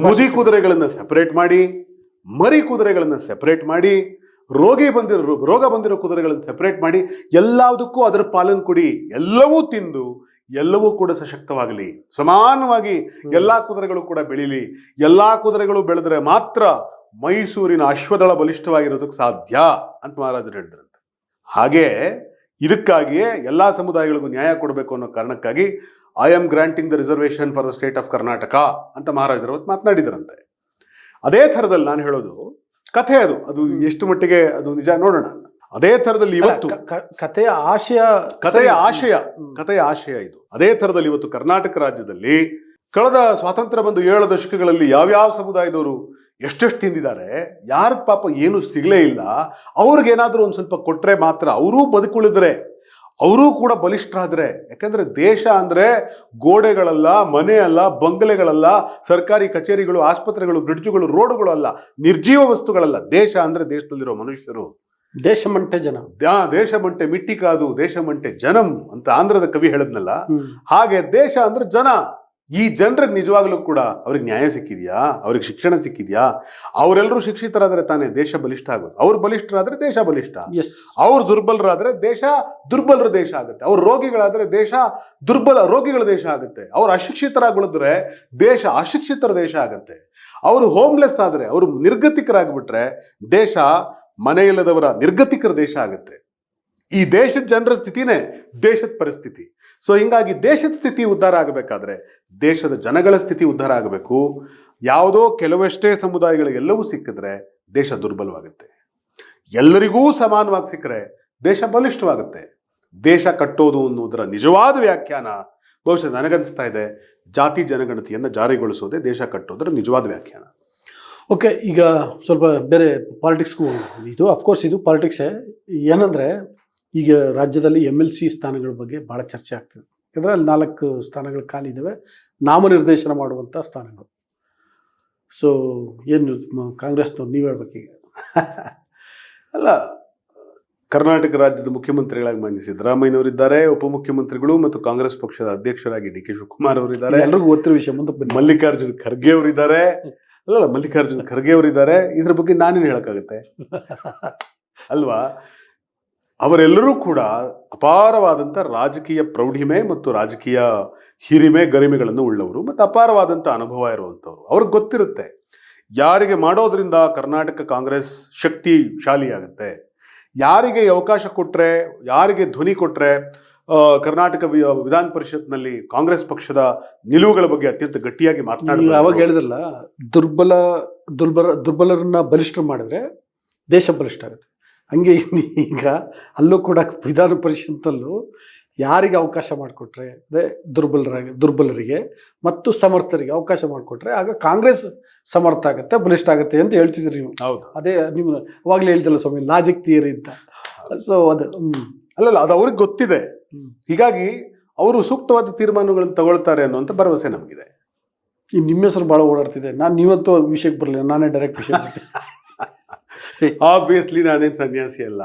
ಮುದಿ ಕುದುರೆಗಳನ್ನು ಸೆಪರೇಟ್ ಮಾಡಿ, ಮರಿ ಕುದುರೆಗಳನ್ನು ಸೆಪರೇಟ್ ಮಾಡಿ, ರೋಗ ಬಂದಿರೋ ಕುದುರೆಗಳನ್ನು ಸೆಪರೇಟ್ ಮಾಡಿ, ಎಲ್ಲದಕ್ಕೂ ಅದರ ಪಾಲನೆ ಕೊಡಿ. ಎಲ್ಲವೂ ತಿಂದು ಎಲ್ಲವೂ ಕೂಡ ಸಶಕ್ತವಾಗಲಿ, ಸಮಾನವಾಗಿ ಎಲ್ಲಾ ಕುದುರೆಗಳು ಕೂಡ ಬೆಳೀಲಿ. ಎಲ್ಲಾ ಕುದುರೆಗಳು ಬೆಳೆದ್ರೆ ಮಾತ್ರ ಮೈಸೂರಿನ ಅಶ್ವದಳ ಬಲಿಷ್ಠವಾಗಿರೋದಕ್ಕೆ ಸಾಧ್ಯ ಅಂತ ಮಹಾರಾಜರು ಹೇಳಿದ್ರಂತೆ. ಹಾಗೆ ಇದಕ್ಕಾಗಿಯೇ ಎಲ್ಲಾ ಸಮುದಾಯಗಳಿಗೂ ನ್ಯಾಯ ಕೊಡಬೇಕು ಅನ್ನೋ ಕಾರಣಕ್ಕಾಗಿ I am granting the reservation for the state of Karnataka ಅಂತ ಮಹಾರಾಜರು ಅವತ್ತು ಮಾತನಾಡಿದ್ರಂತೆ. ಅದೇ ಥರದಲ್ಲಿ ನಾನು ಹೇಳೋದು ಕಥೆ, ಅದು ಎಷ್ಟು ಮಟ್ಟಿಗೆ ಅದು ನಿಜ ನೋಡೋಣ. ಅದೇ ಥರದಲ್ಲಿ ಇವತ್ತು ಕಥೆಯ ಆಶಯ ಇದು. ಅದೇ ಥರದಲ್ಲಿ ಇವತ್ತು ಕರ್ನಾಟಕ ರಾಜ್ಯದಲ್ಲಿ ಕಳೆದ ಸ್ವಾತಂತ್ರ್ಯ ಬಂದು 7 ದಶಕಗಳಲ್ಲಿ ಯಾವ್ಯಾವ ಸಮುದಾಯದವರು ಎಷ್ಟೆಷ್ಟು ತಿಂದಿದ್ದಾರೆ, ಯಾರ ಪಾಪ ಏನು ಸಿಗಲೇ ಇಲ್ಲ, ಅವ್ರಿಗೇನಾದ್ರೂ ಒಂದು ಸ್ವಲ್ಪ ಕೊಟ್ರೆ ಮಾತ್ರ, ಅವರೂ ಬದುಕುಳಿದ್ರೆ ಅವರೂ ಕೂಡ ಬಲಿಷ್ಠರಾದ್ರೆ, ಯಾಕಂದ್ರೆ ದೇಶ ಅಂದ್ರೆ ಗೋಡೆಗಳಲ್ಲ, ಮನೆ ಅಲ್ಲ, ಬಂಗಲೆಗಳಲ್ಲ, ಸರ್ಕಾರಿ ಕಚೇರಿಗಳು, ಆಸ್ಪತ್ರೆಗಳು, ಬ್ರಿಡ್ಜುಗಳು, ರೋಡ್ಗಳು ಅಲ್ಲ, ನಿರ್ಜೀವ ವಸ್ತುಗಳಲ್ಲ. ದೇಶ ಅಂದ್ರೆ ದೇಶದಲ್ಲಿರೋ ಮನುಷ್ಯರು. ದೇಶಮಂಟೆ ಜನ. ದೇಶಮಂಟೆ ಮಿಟ್ಟಿ ಕಾದು ದೇಶಮಂಟೆ ಜನಂ ಅಂತ ಆಂಧ್ರದ ಕವಿ ಹೇಳಿದ್ನಲ್ಲ, ಹಾಗೆ ದೇಶ ಅಂದ್ರೆ ಜನ. ಈ ಜನರಿಗೆ ನಿಜವಾಗ್ಲೂ ಕೂಡ ಅವ್ರಿಗೆ ನ್ಯಾಯ ಸಿಕ್ಕಿದ್ಯಾ, ಅವ್ರಿಗೆ ಶಿಕ್ಷಣ ಸಿಕ್ಕಿದ್ಯಾ? ಅವರೆಲ್ಲರೂ ಶಿಕ್ಷಿತರಾದ್ರೆ ತಾನೇ ದೇಶ ಬಲಿಷ್ಠ ಆಗೋದು. ಅವ್ರು ಬಲಿಷ್ಠರಾದ್ರೆ ದೇಶ ಬಲಿಷ್ಠ. ಅವ್ರು ದುರ್ಬಲರಾದ್ರೆ ದೇಶ ದುರ್ಬಲರ ದೇಶ ಆಗುತ್ತೆ. ಅವ್ರು ರೋಗಿಗಳಾದ್ರೆ ದೇಶ ದುರ್ಬಲ ರೋಗಿಗಳ ದೇಶ ಆಗುತ್ತೆ. ಅವ್ರು ಅಶಿಕ್ಷಿತರಾಗಿದ್ರೆ ದೇಶ ಅಶಿಕ್ಷಿತರ ದೇಶ ಆಗುತ್ತೆ. ಅವರು ಹೋಮ್ಲೆಸ್ ಆದ್ರೆ, ಅವರು ನಿರ್ಗತಿಕರಾಗ್ಬಿಟ್ರೆ ದೇಶ ಮನೆಯಿಲ್ಲದವರ ನಿರ್ಗತಿಕರ ದೇಶ ಆಗುತ್ತೆ. ಈ ದೇಶದ ಜನರ ಸ್ಥಿತಿನೇ ದೇಶದ ಪರಿಸ್ಥಿತಿ. ಸೊ ಹಿಂಗಾಗಿ ದೇಶದ ಸ್ಥಿತಿ ಉದ್ಧಾರ ಆಗಬೇಕಾದ್ರೆ ದೇಶದ ಜನಗಳ ಸ್ಥಿತಿ ಉದ್ಧಾರ ಆಗಬೇಕು. ಯಾವುದೋ ಕೆಲವಷ್ಟೇ ಸಮುದಾಯಗಳಿಗೆಲ್ಲವೂ ಸಿಕ್ಕಿದ್ರೆ ದೇಶ ದುರ್ಬಲವಾಗುತ್ತೆ. ಎಲ್ಲರಿಗೂ ಸಮಾನವಾಗಿ ಸಿಕ್ಕರೆ ದೇಶ ಬಲಿಷ್ಠವಾಗುತ್ತೆ. ದೇಶ ಕಟ್ಟೋದು ಅನ್ನೋದರ ನಿಜವಾದ ವ್ಯಾಖ್ಯಾನ ಬಹುಶಃ ನನಗನ್ನಿಸ್ತಾ ಇದೆ ಜಾತಿ ಜನಗಣತಿಯನ್ನು ಜಾರಿಗೊಳಿಸೋದೇ ದೇಶ ಕಟ್ಟೋದರ ನಿಜವಾದ ವ್ಯಾಖ್ಯಾನ. ಓಕೆ, ಈಗ ಸ್ವಲ್ಪ ಬೇರೆ ಪಾಲಿಟಿಕ್ಸ್ಗೂ ಇದು ಅಫ್ಕೋರ್ಸ್ ಇದು ಪಾಲಿಟಿಕ್ಸೇ. ಏನಂದರೆ ಈಗ ರಾಜ್ಯದಲ್ಲಿ MLC ಸ್ಥಾನಗಳ ಬಗ್ಗೆ ಭಾಳ ಚರ್ಚೆ ಆಗ್ತದೆ. ಯಾಕಂದರೆ ಅಲ್ಲಿ 4 ಸ್ಥಾನಗಳು ಖಾಲಿ ಇದ್ದಾವೆ, ನಾಮನಿರ್ದೇಶನ ಮಾಡುವಂಥ ಸ್ಥಾನಗಳು. ಸೊ ಏನು ಕಾಂಗ್ರೆಸ್ನವ್ರು ನೀವು ಹೇಳ್ಬೇಕೀಗ? ಅಲ್ಲ, ಕರ್ನಾಟಕ ರಾಜ್ಯದ ಮುಖ್ಯಮಂತ್ರಿಗಳಾಗಿ ಮಾನ್ಯ ಸಿದ್ದರಾಮಯ್ಯನವರಿದ್ದಾರೆ, ಉಪಮುಖ್ಯಮಂತ್ರಿಗಳು ಮತ್ತು ಕಾಂಗ್ರೆಸ್ ಪಕ್ಷದ ಅಧ್ಯಕ್ಷರಾಗಿ DK ಶಿವಕುಮಾರ್ ಅವರಿದ್ದಾರೆ, ಎಲ್ರಿಗೂ ಗೊತ್ತಿರೋ ವಿಷಯ. ಮುಂದೆ ಮಲ್ಲಿಕಾರ್ಜುನ್ ಖರ್ಗೆ ಅವರಿದ್ದಾರೆ. ಅಲ್ಲ, ಮಲ್ಲಿಕಾರ್ಜುನ್ ಖರ್ಗೆ ಅವರಿದ್ದಾರೆ. ಇದ್ರ ಬಗ್ಗೆ ನಾನೇನು ಹೇಳಕ್ಕಾಗತ್ತೆ ಅಲ್ವಾ? ಅವರೆಲ್ಲರೂ ಕೂಡ ಅಪಾರವಾದಂಥ ರಾಜಕೀಯ ಪ್ರೌಢಿಮೆ ಮತ್ತು ರಾಜಕೀಯ ಹಿರಿಮೆ ಗರಿಮೆಗಳನ್ನು ಉಳ್ಳವರು ಮತ್ತು ಅಪಾರವಾದಂಥ ಅನುಭವ ಇರುವಂಥವ್ರು. ಅವ್ರಿಗೆ ಗೊತ್ತಿರುತ್ತೆ ಯಾರಿಗೆ ಮಾಡೋದ್ರಿಂದ ಕರ್ನಾಟಕ ಕಾಂಗ್ರೆಸ್ ಶಕ್ತಿಶಾಲಿಯಾಗುತ್ತೆ, ಯಾರಿಗೆ ಅವಕಾಶ ಕೊಟ್ಟರೆ, ಯಾರಿಗೆ ಧ್ವನಿ ಕೊಟ್ಟರೆ ಕರ್ನಾಟಕ ವಿಧಾನ ಪರಿಷತ್ನಲ್ಲಿ ಕಾಂಗ್ರೆಸ್ ಪಕ್ಷದ ನಿಲುವುಗಳ ಬಗ್ಗೆ ಅತ್ಯಂತ ಗಟ್ಟಿಯಾಗಿ ಮಾತನಾಡಬಹುದು. ಅವಾಗ ಹೇಳಿದ್ರಲ್ಲ, ದುರ್ಬಲರನ್ನ ಬಲಿಷ್ಠ ಮಾಡಿದ್ರೆ ದೇಶ ಬಲಿಷ್ಠ ಆಗುತ್ತೆ. ಹಂಗೆ ಈಗ ಅಲ್ಲೂ ಕೂಡ ವಿಧಾನ ಪರಿಷತ್ನಲ್ಲೂ ಯಾರಿಗೆ ಅವಕಾಶ ಮಾಡಿಕೊಟ್ರೆ, ಅದೇ ದುರ್ಬಲರಿಗೆ ಮತ್ತು ಸಮರ್ಥರಿಗೆ ಅವಕಾಶ ಮಾಡಿಕೊಟ್ರೆ ಆಗ ಕಾಂಗ್ರೆಸ್ ಸಮರ್ಥ ಆಗುತ್ತೆ, ಬಲಿಷ್ಠ ಆಗುತ್ತೆ ಅಂತ ಹೇಳ್ತಿದ್ರಿ ನೀವು. ಹೌದು, ಅದೇ ನೀವು ಅವಾಗಲೇ ಹೇಳ್ತಿಲ್ಲ ಸ್ವಾಮಿ, ಲಾಜಿಕ್ ಥಿಯರಿ ಅಂತ. ಸೊ ಅದು ಅಲ್ಲಲ್ಲ, ಅದು ಅವ್ರಿಗೆ ಗೊತ್ತಿದೆ. ಹೀಗಾಗಿ ಅವರು ಸೂಕ್ತವಾದ ತೀರ್ಮಾನಗಳನ್ನು ತಗೊಳ್ತಾರೆ ಅನ್ನುವಂಥ ಭರವಸೆ ನಮಗಿದೆ. ಈ ನಿಮ್ಮ ಹೆಸರು ಭಾಳ ಓಡಾಡ್ತಿದೆ. ನಾನು ನೀವತ್ತು ವಿಷಯಕ್ಕೆ ಬರಲಿಲ್ಲ, ನಾನೇ ಡೈರೆಕ್ಟ್ ವಿಷಯ ಬರ್ತೀನಿ. ಆಬ್ವಿಯಸ್ಲಿ ನಾನೇನು ಸನ್ಯಾಸಿ ಅಲ್ಲ,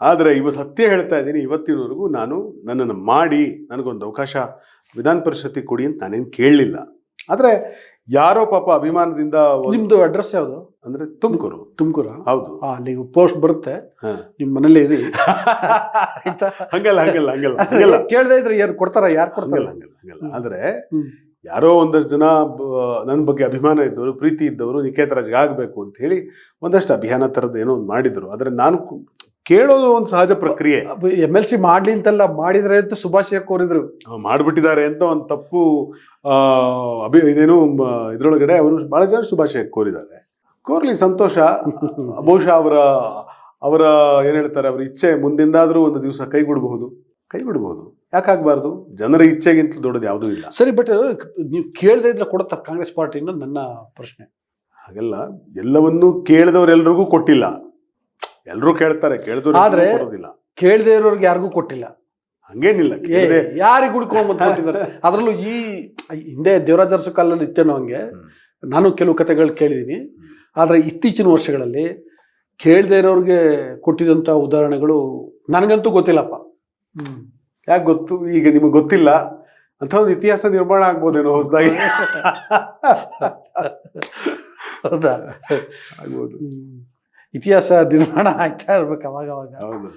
ಆದರೆ ಇವತ್ತು ಸತ್ಯ ಹೇಳ್ತಾ ಇದ್ದೀನಿ. ಇವತ್ತಿನವರೆಗೂ ನಾನು ನನ್ನನ್ನು ಮಾಡಿ ನನಗೊಂದು ಅವಕಾಶ ವಿಧಾನ ಪರಿಷತ್ತಿಗೆ ಕೊಡಿ ಅಂತ ನಾನೇನು ಕೇಳಲಿಲ್ಲ. ಆದರೆ ಯಾರೋ ಪಾಪ ಅಭಿಮಾನದಿಂದ. ನಿಮ್ದು ಅಡ್ರೆಸ್ ಯಾವುದು ಅಂದ್ರೆ ತುಮಕೂರು? ಹೌದು. ಅಲ್ಲಿ ಪೋಸ್ಟ್ ಬರುತ್ತೆ, ನಿಮ್ಮ ಮನೇಲಿ ಇರಿ. ಹಂಗಲ್ಲ ಕೇಳದೇ ಇದ್ರೆ ಯಾರು ಕೊಡ್ತಾರ? ಹಂಗಲ್ಲ. ಆದ್ರೆ ಯಾರೋ ಒಂದಷ್ಟು ಜನ ನನ್ನ ಬಗ್ಗೆ ಅಭಿಮಾನ ಇದ್ದವರು, ಪ್ರೀತಿ ಇದ್ದವರು ನಿಕೇತರಾಜ್ಗೆ ಆಗಬೇಕು ಅಂತ ಹೇಳಿ ಒಂದಷ್ಟು ಅಭಿಯಾನ ಥರದ್ದು ಏನೋ ಒಂದು ಮಾಡಿದ್ರು. ಆದರೆ ನಾನು ಕೇಳೋದು ಒಂದು ಸಹಜ ಪ್ರಕ್ರಿಯೆ. MLC ಮಾಡ್ಲಿ ಅಂತಲ್ಲ, ಮಾಡಿದ್ರೆ ಅಂತ ಶುಭಾಶಯ ಕೋರಿದ್ರು, ಮಾಡಿಬಿಟ್ಟಿದ್ದಾರೆ ಅಂತ ಒಂದು ತಪ್ಪು ಇದೇನು ಇದ್ರೊಳಗಡೆ ಅವರು ಬಹಳ ಜನ ಶುಭಾಶಯ ಕೋರಿದ್ದಾರೆ. ಕೋರ್ಲಿ, ಸಂತೋಷ. ಬಹುಶಃ ಅವರ ಏನು ಹೇಳ್ತಾರೆ, ಅವರ ಇಚ್ಛೆ ಮುಂದಿಂದಾದರೂ ಒಂದು ದಿವಸ ಕೈಗೂಡಬಹುದು. ಯಾಕಾಗಬಾರ್ದು? ಜನರ ಇಚ್ಛೆಗಿಂತ ದೊಡ್ಡದು ಯಾವುದೂ ಇಲ್ಲ. ಸರಿ, ಬಟ್ ನೀವು ಕೇಳದೇ ಇದ್ರೆ ಕೊಡುತ್ತಾರೆ ಕಾಂಗ್ರೆಸ್ ಪಾರ್ಟಿ ಅನ್ನೋದು ನನ್ನ ಪ್ರಶ್ನೆ. ಹಾಗೆಲ್ಲ ಎಲ್ಲವನ್ನೂ ಕೇಳಿದವರೆಲ್ರಿಗೂ ಕೊಟ್ಟಿಲ್ಲ. ಎಲ್ಲರೂ ಕೇಳ್ತಾರೆ, ಆದ್ರೆ ಕೇಳದೇ ಇರೋರ್ಗೆ ಯಾರಿಗೂ ಕೊಟ್ಟಿಲ್ಲ. ಹಂಗೇನಿಲ್ಲ, ಯಾರಿಗೆ ಹುಡ್ಕೊಂಡ್ ಕೊಟ್ಟಿದ್ದಾರೆ. ಅದರಲ್ಲೂ ಈ ಹಿಂದೆ ದೇವರಾಜ ಅರಸು ಕಾಲದಲ್ಲಿ ಇತ್ತೇನೋ ಹಂಗೆ. ನಾನು ಕೆಲವು ಕಥೆಗಳು ಕೇಳಿದ್ದೀನಿ. ಆದರೆ ಇತ್ತೀಚಿನ ವರ್ಷಗಳಲ್ಲಿ ಕೇಳದೇ ಇರೋರಿಗೆ ಕೊಟ್ಟಿದಂಥ ಉದಾಹರಣೆಗಳು ನನಗಂತೂ ಗೊತ್ತಿಲ್ಲಪ್ಪ. ಯಾಕೆ ಗೊತ್ತು? ಈಗ ನಿಮಗೆ ಗೊತ್ತಿಲ್ಲ ಅಂತ ಒಂದು ಇತಿಹಾಸ ನಿರ್ಮಾಣ ಆಗ್ಬೋದೇನೋ ಹೊಸದಾಗಿ. ಹೌದಾ? ಆಗ್ಬೋದು. ಇತಿಹಾಸ ನಿರ್ಮಾಣ ಆಗ್ತಾ ಇರ್ಬೇಕು ಅವಾಗ. ಹೌದು.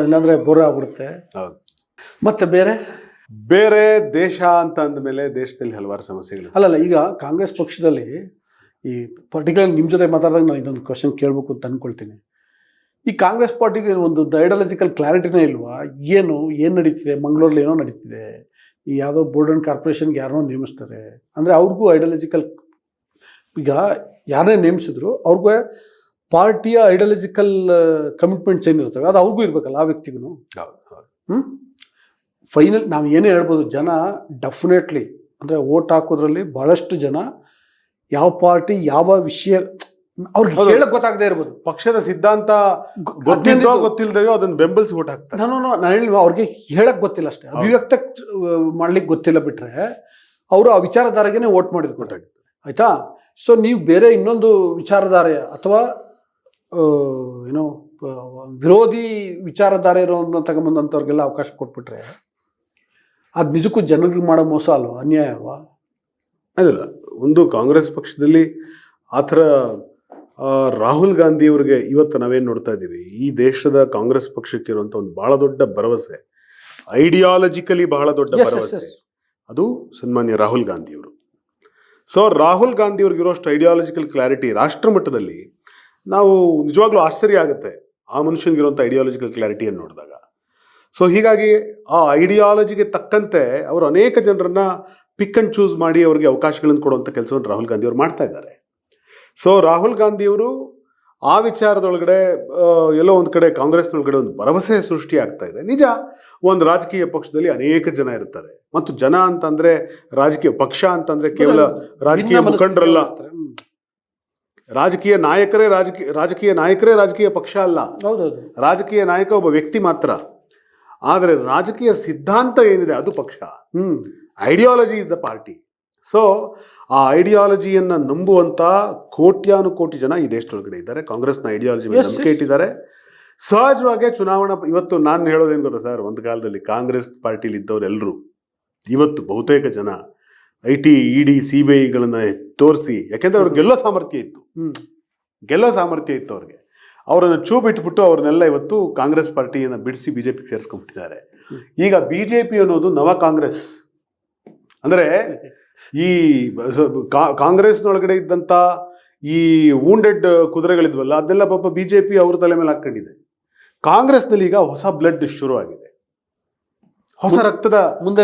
ಇಲ್ಲಾಂದ್ರೆ ಬೋರ್ ಆಗ್ಬಿಡುತ್ತೆ. ಹೌದು. ಮತ್ತೆ ಬೇರೆ ದೇಶ ಅಂತ ಅಂದಮೇಲೆ ದೇಶದಲ್ಲಿ ಹಲವಾರು ಸಮಸ್ಯೆಗಳು. ಅಲ್ಲಲ್ಲ, ಈಗ ಕಾಂಗ್ರೆಸ್ ಪಕ್ಷದಲ್ಲಿ ಈ ಪರ್ಟಿಕ್ಯುಲರ್ ನಿಮ್ಮ ಜೊತೆ ಮಾತಾಡಿದಾಗ ನಾನು ಇದೊಂದು ಕ್ವಶನ್ ಕೇಳಬೇಕು ಅಂತ ಅಂದ್ಕೊಳ್ತೀನಿ. ಈ ಕಾಂಗ್ರೆಸ್ ಪಾರ್ಟಿಗೆ ಒಂದು ಐಡಿಯಾಲಜಿಕಲ್ ಕ್ಲಾರಿಟಿನೇ ಇಲ್ವಾ? ಏನು ನಡೀತಿದೆ? ಮಂಗಳೂರಲ್ಲಿ ಏನೋ ನಡೀತಿದೆ, ಈ ಯಾವುದೋ ಬೋರ್ಡ್ ಆ್ಯಂಡ್ ಕಾರ್ಪೊರೇಷನ್ಗೆ ಯಾರನ್ನೋ ನೇಮಿಸ್ತಾರೆ ಅಂದರೆ ಅವ್ರಿಗೂ ಐಡಿಯಾಲಜಿಕಲ್, ಈಗ ಯಾರನ್ನೇ ನೇಮಿಸಿದ್ರು ಅವ್ರಿಗೂ ಪಾರ್ಟಿಯ ಐಡಿಯಾಲಜಿಕಲ್ ಕಮಿಟ್ಮೆಂಟ್ಸ್ ಏನಿರ್ತವೆ ಅದು ಅವ್ರಿಗೂ ಇರಬೇಕಲ್ಲ, ಆ ವ್ಯಕ್ತಿಗೂ. ಫೈನಲ್ ನಾವು ಏನೇ ಹೇಳ್ಬೋದು, ಜನ ಡೆಫಿನೆಟ್ಲಿ ಅಂದರೆ ವೋಟ್ ಹಾಕೋದ್ರಲ್ಲಿ ಭಾಳಷ್ಟು ಜನ ಯಾವ ಪಾರ್ಟಿ ಯಾವ ವಿಷಯ ಅವ್ರಿಗೆ ಹೌದು. ಹೇಳಕ್ ಗೊತ್ತಾಗದೇ ಇರ್ಬೋದು. ಪಕ್ಷದ ಸಿದ್ಧಾಂತ ಗೊತ್ತಿದ್ದೋ ಅದೇನಿದು? ಗೊತ್ತಿಲ್ಲದೆಯೋ ಅದನ್ನ ಬೆಂಬಲಿಸಿ ಓಟ್ ಹಾಕ್ತಾರೆ. ನಾನು ಹೇಳಿ ಅವ್ರಿಗೆ ಹೇಳಕ್ ಗೊತ್ತಿಲ್ಲ ಅಷ್ಟೇ, ಅಭಿವ್ಯಕ್ತ ಮಾಡ್ಲಿಕ್ಕೆ ಗೊತ್ತಿಲ್ಲ ಬಿಟ್ರೆ ಅವರು ಆ ವಿಚಾರಧಾರೆಗೆ ವೋಟ್ ಮಾಡಿರ್ತಾರೆ. ಆಯ್ತಾ? ಸೊ ನೀವು ಬೇರೆ ಇನ್ನೊಂದು ವಿಚಾರಧಾರೆ ಅಥವಾ ಏನೋ ವಿರೋಧಿ ವಿಚಾರಧಾರೆ ಇರೋದನ್ನ ತಗೊಂಬಂದಂಥವ್ರಿಗೆಲ್ಲ ಅವಕಾಶ ಕೊಟ್ಬಿಟ್ರೆ ಅದು ನಿಜಕ್ಕೂ ಜನರಿಗೆ ಮಾಡೋ ಮೋಸ ಅಲ್ವಾ, ಅನ್ಯಾಯ ಅಲ್ವಾ? ಅದಲ್ಲ, ಒಂದು ಕಾಂಗ್ರೆಸ್ ಪಕ್ಷದಲ್ಲಿ ಆ ಥರ ರಾಹುಲ್ ಗಾಂಧಿ ಅವ್ರಿಗೆ ಇವತ್ತು ನಾವೇನು ನೋಡ್ತಾ ಇದ್ದೀವಿ, ಈ ದೇಶದ ಕಾಂಗ್ರೆಸ್ ಪಕ್ಷಕ್ಕೆ ಇರುವಂಥ ಒಂದು ಬಹಳ ದೊಡ್ಡ ಭರವಸೆ, ಐಡಿಯಾಲಜಿಕಲಿ ಬಹಳ ದೊಡ್ಡ ಭರವಸೆ, ಅದು ಸನ್ಮಾನ್ಯ ರಾಹುಲ್ ಗಾಂಧಿಯವರು. ಸೊ ರಾಹುಲ್ ಗಾಂಧಿ ಅವ್ರಿಗಿರೋಷ್ಟು ಐಡಿಯಾಲಜಿಕಲ್ ಕ್ಲಾರಿಟಿ ರಾಷ್ಟ್ರ ಮಟ್ಟದಲ್ಲಿ ನಾವು ನಿಜವಾಗ್ಲೂ ಆಶ್ಚರ್ಯ ಆಗುತ್ತೆ ಆ ಮನುಷ್ಯನಿಗಿರುವಂಥ ಐಡಿಯಾಲಜಿಕಲ್ ಕ್ಲಾರಿಟಿಯನ್ನು ನೋಡಿದಾಗ. ಸೊ ಹೀಗಾಗಿ ಆ ಐಡಿಯಾಲಜಿಗೆ ತಕ್ಕಂತೆ ಅವರು ಅನೇಕ ಜನರನ್ನ ಪಿಕ್ ಆ್ಯಂಡ್ ಚೂಸ್ ಮಾಡಿ ಅವರಿಗೆ ಅವಕಾಶಗಳನ್ನು ಕೊಡುವಂಥ ಕೆಲಸವನ್ನು ರಾಹುಲ್ ಗಾಂಧಿ ಅವರು ಮಾಡ್ತಾ ಇದ್ದಾರೆ. ಸೊ ರಾಹುಲ್ ಗಾಂಧಿಯವರು ಆ ವಿಚಾರದೊಳಗಡೆ ಎಲ್ಲೋ ಒಂದು ಕಡೆ ಕಾಂಗ್ರೆಸ್ನೊಳಗಡೆ ಒಂದು ಭರವಸೆ ಸೃಷ್ಟಿ ಆಗ್ತಾ ಇದೆ. ನಿಜ, ಒಂದು ರಾಜಕೀಯ ಪಕ್ಷದಲ್ಲಿ ಅನೇಕ ಜನ ಇರ್ತಾರೆ, ಮತ್ತು ಜನ ಅಂತಂದ್ರೆ ರಾಜಕೀಯ ಪಕ್ಷ ಅಂತಂದ್ರೆ ಕೇವಲ ರಾಜಕೀಯ ಮುಖಂಡರಲ್ಲ, ರಾಜಕೀಯ ನಾಯಕರೇ ರಾಜಕೀಯ ಪಕ್ಷ ಅಲ್ಲ. ಹೌದೌದು, ರಾಜಕೀಯ ನಾಯಕ ಒಬ್ಬ ವ್ಯಕ್ತಿ ಮಾತ್ರ. ಆದರೆ ರಾಜಕೀಯ ಸಿದ್ಧಾಂತ ಏನಿದೆ ಅದು ಪಕ್ಷ. Ideology is the party. So ಆ ಐಡಿಯಾಲಜಿಯನ್ನು ನಂಬುವಂಥ ಕೋಟ್ಯಾನುಕೋಟಿ ಜನ ಈ ದೇಶದೊಳಗಡೆ ಇದ್ದಾರೆ. ಕಾಂಗ್ರೆಸ್ನ ಐಡಿಯಾಲಜಿ ಮೇಲೆ ನಂಬಿಕೆ ಇಟ್ಟಿದ್ದಾರೆ. ಸಹಜವಾಗಿ ಚುನಾವಣಾ ಇವತ್ತು ನಾನು ಹೇಳೋದೇನು ಗೊತ್ತಾ ಸರ್, ಒಂದು ಕಾಲದಲ್ಲಿ ಕಾಂಗ್ರೆಸ್ ಪಾರ್ಟಿಲಿ ಇದ್ದವರೆಲ್ಲರೂ ಇವತ್ತು ಬಹುತೇಕ ಜನ IT, ED, CBIಗಳನ್ನು ತೋರಿಸಿ, ಯಾಕೆಂದ್ರೆ ಅವ್ರಿಗೆ ಗೆಲ್ಲೋ ಸಾಮರ್ಥ್ಯ ಇತ್ತು ಅವ್ರಿಗೆ, ಅವರನ್ನು ಬಿಟ್ಬಿಟ್ಟು ಅವ್ರನ್ನೆಲ್ಲ ಇವತ್ತು ಕಾಂಗ್ರೆಸ್ ಪಾರ್ಟಿಯನ್ನು ಬಿಡಿಸಿ BJPಗೆ ಸೇರಿಸ್ಕೊಂಡ್ಬಿಟ್ಟಿದ್ದಾರೆ. ಈಗ BJP ಅನ್ನೋದು ನವ ಕಾಂಗ್ರೆಸ್. ಅಂದರೆ ಈ ಕಾಂಗ್ರೆಸ್ನೊಳಗಡೆ ಇದ್ದಂಥ ಈ ವೂಂಡೆಡ್ ಕುದುರೆಗಳಿದ್ವಲ್ಲ, ಅದೆಲ್ಲ ಪಾಪ BJP ಅವ್ರ ತಲೆ ಮೇಲೆ ಹಾಕೊಂಡಿದೆ. ಕಾಂಗ್ರೆಸ್ನಲ್ಲಿ ಈಗ ಹೊಸ ಬ್ಲಡ್ ಶುರು ಆಗಿದೆ, ಹೊಸ ರಕ್ತದ ಮುಂದೆ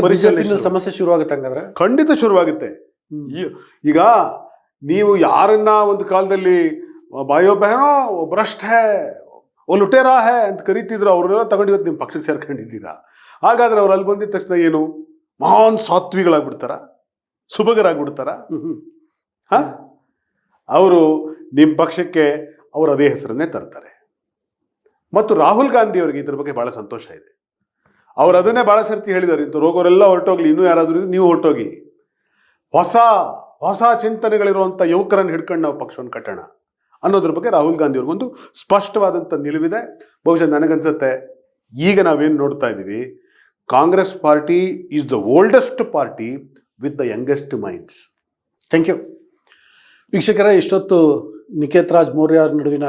ಸಮಸ್ಯೆ ಶುರುವಾಗುತ್ತೆ. ಹಂಗಾದ್ರೆ ಖಂಡಿತ ಶುರುವಾಗುತ್ತೆ. ಈಗ ನೀವು ಯಾರನ್ನ ಒಂದು ಕಾಲದಲ್ಲಿ ಬಾಯೋ ಬಹನೋ ಭ್ರಷ್ಟ ಹೇ, ಓ ಲುಟೇರಾ ಹೇ ಅಂತ ಕರಿತಿದ್ರು, ಅವ್ರನ್ನೆಲ್ಲ ತಗೊಂಡು ಇವತ್ತು ನಿಮ್ಮ ಪಕ್ಷಕ್ಕೆ ಸೇರ್ಕೊಂಡಿದ್ದೀರಾ. ಹಾಗಾದ್ರೆ ಅವ್ರು ಅಲ್ಲಿ ಬಂದಿದ ತಕ್ಷಣ ಏನು ಮಹಾನ್ ಸಾತ್ವಿಗಳಾಗ್ಬಿಡ್ತಾರ, ಸುಭಗರಾಗ್ಬಿಡ್ತಾರ? ಅವರು ನಿಮ್ಮ ಪಕ್ಷಕ್ಕೆ ಅವರು ಅದೇ ಹೆಸರನ್ನೇ ತರ್ತಾರೆ. ಮತ್ತು ರಾಹುಲ್ ಗಾಂಧಿ ಅವರಿಗೆ ಇದ್ರ ಬಗ್ಗೆ ಬಹಳ ಸಂತೋಷ ಇದೆ. ಅವ್ರು ಅದನ್ನೇ ಬಹಳ ಸರ್ತಿ ಹೇಳಿದ್ದಾರೆ, ಇಂಥವ್ರು ಹೋಗೋರೆಲ್ಲ ಹೊರಟೋಗ್ಲಿ, ಇನ್ನೂ ಯಾರಾದರೂ ನೀವು ಹೊರಟೋಗಿ, ಹೊಸ ಚಿಂತನೆಗಳಿರುವಂಥ ಯುವಕರನ್ನು ಹಿಡ್ಕೊಂಡು ನಾವು ಪಕ್ಷವನ್ನು ಕಟ್ಟೋಣ ಅನ್ನೋದ್ರ ಬಗ್ಗೆ ರಾಹುಲ್ ಗಾಂಧಿ ಅವ್ರಿಗೊಂದು ಸ್ಪಷ್ಟವಾದಂಥ ನಿಲುವಿದೆ. ಬಹುಶಃ ನನಗನ್ಸುತ್ತೆ ಈಗ ನಾವೇನು ನೋಡ್ತಾ ಇದ್ದೀವಿ, Congress party is the oldest party with the youngest minds. Thank you ವೀಕ್ಷಕರೇ. ಇಷ್ಟೊತ್ತು ನಿಕೇತ್ ರಾಜ್ ಮೌರ್ಯ ನಡುವಿನ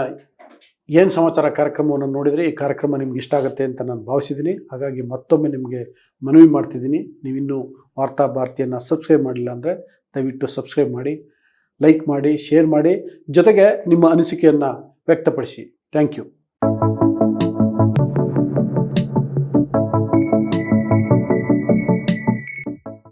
ಏನು ಸಮಾಚಾರ ಕಾರ್ಯಕ್ರಮವನ್ನು ನೋಡಿದರೆ ಈ ಕಾರ್ಯಕ್ರಮ ನಿಮ್ಗೆ ಇಷ್ಟ ಆಗುತ್ತೆ ಅಂತ ನಾನು ಭಾವಿಸಿದ್ದೀನಿ. ಹಾಗಾಗಿ ಮತ್ತೊಮ್ಮೆ ನಿಮಗೆ ಮನವಿ ಮಾಡ್ತಿದ್ದೀನಿ, ನೀವಿನ್ನೂ ವಾರ್ತಾ ಭಾರತಿಯನ್ನು ಸಬ್ಸ್ಕ್ರೈಬ್ ಮಾಡಿಲ್ಲ ಅಂದರೆ ದಯವಿಟ್ಟು ಸಬ್ಸ್ಕ್ರೈಬ್ ಮಾಡಿ, ಲೈಕ್ ಮಾಡಿ, ಶೇರ್ ಮಾಡಿ, ಜೊತೆಗೆ ನಿಮ್ಮ ಅನಿಸಿಕೆಯನ್ನು ವ್ಯಕ್ತಪಡಿಸಿ. Thank you.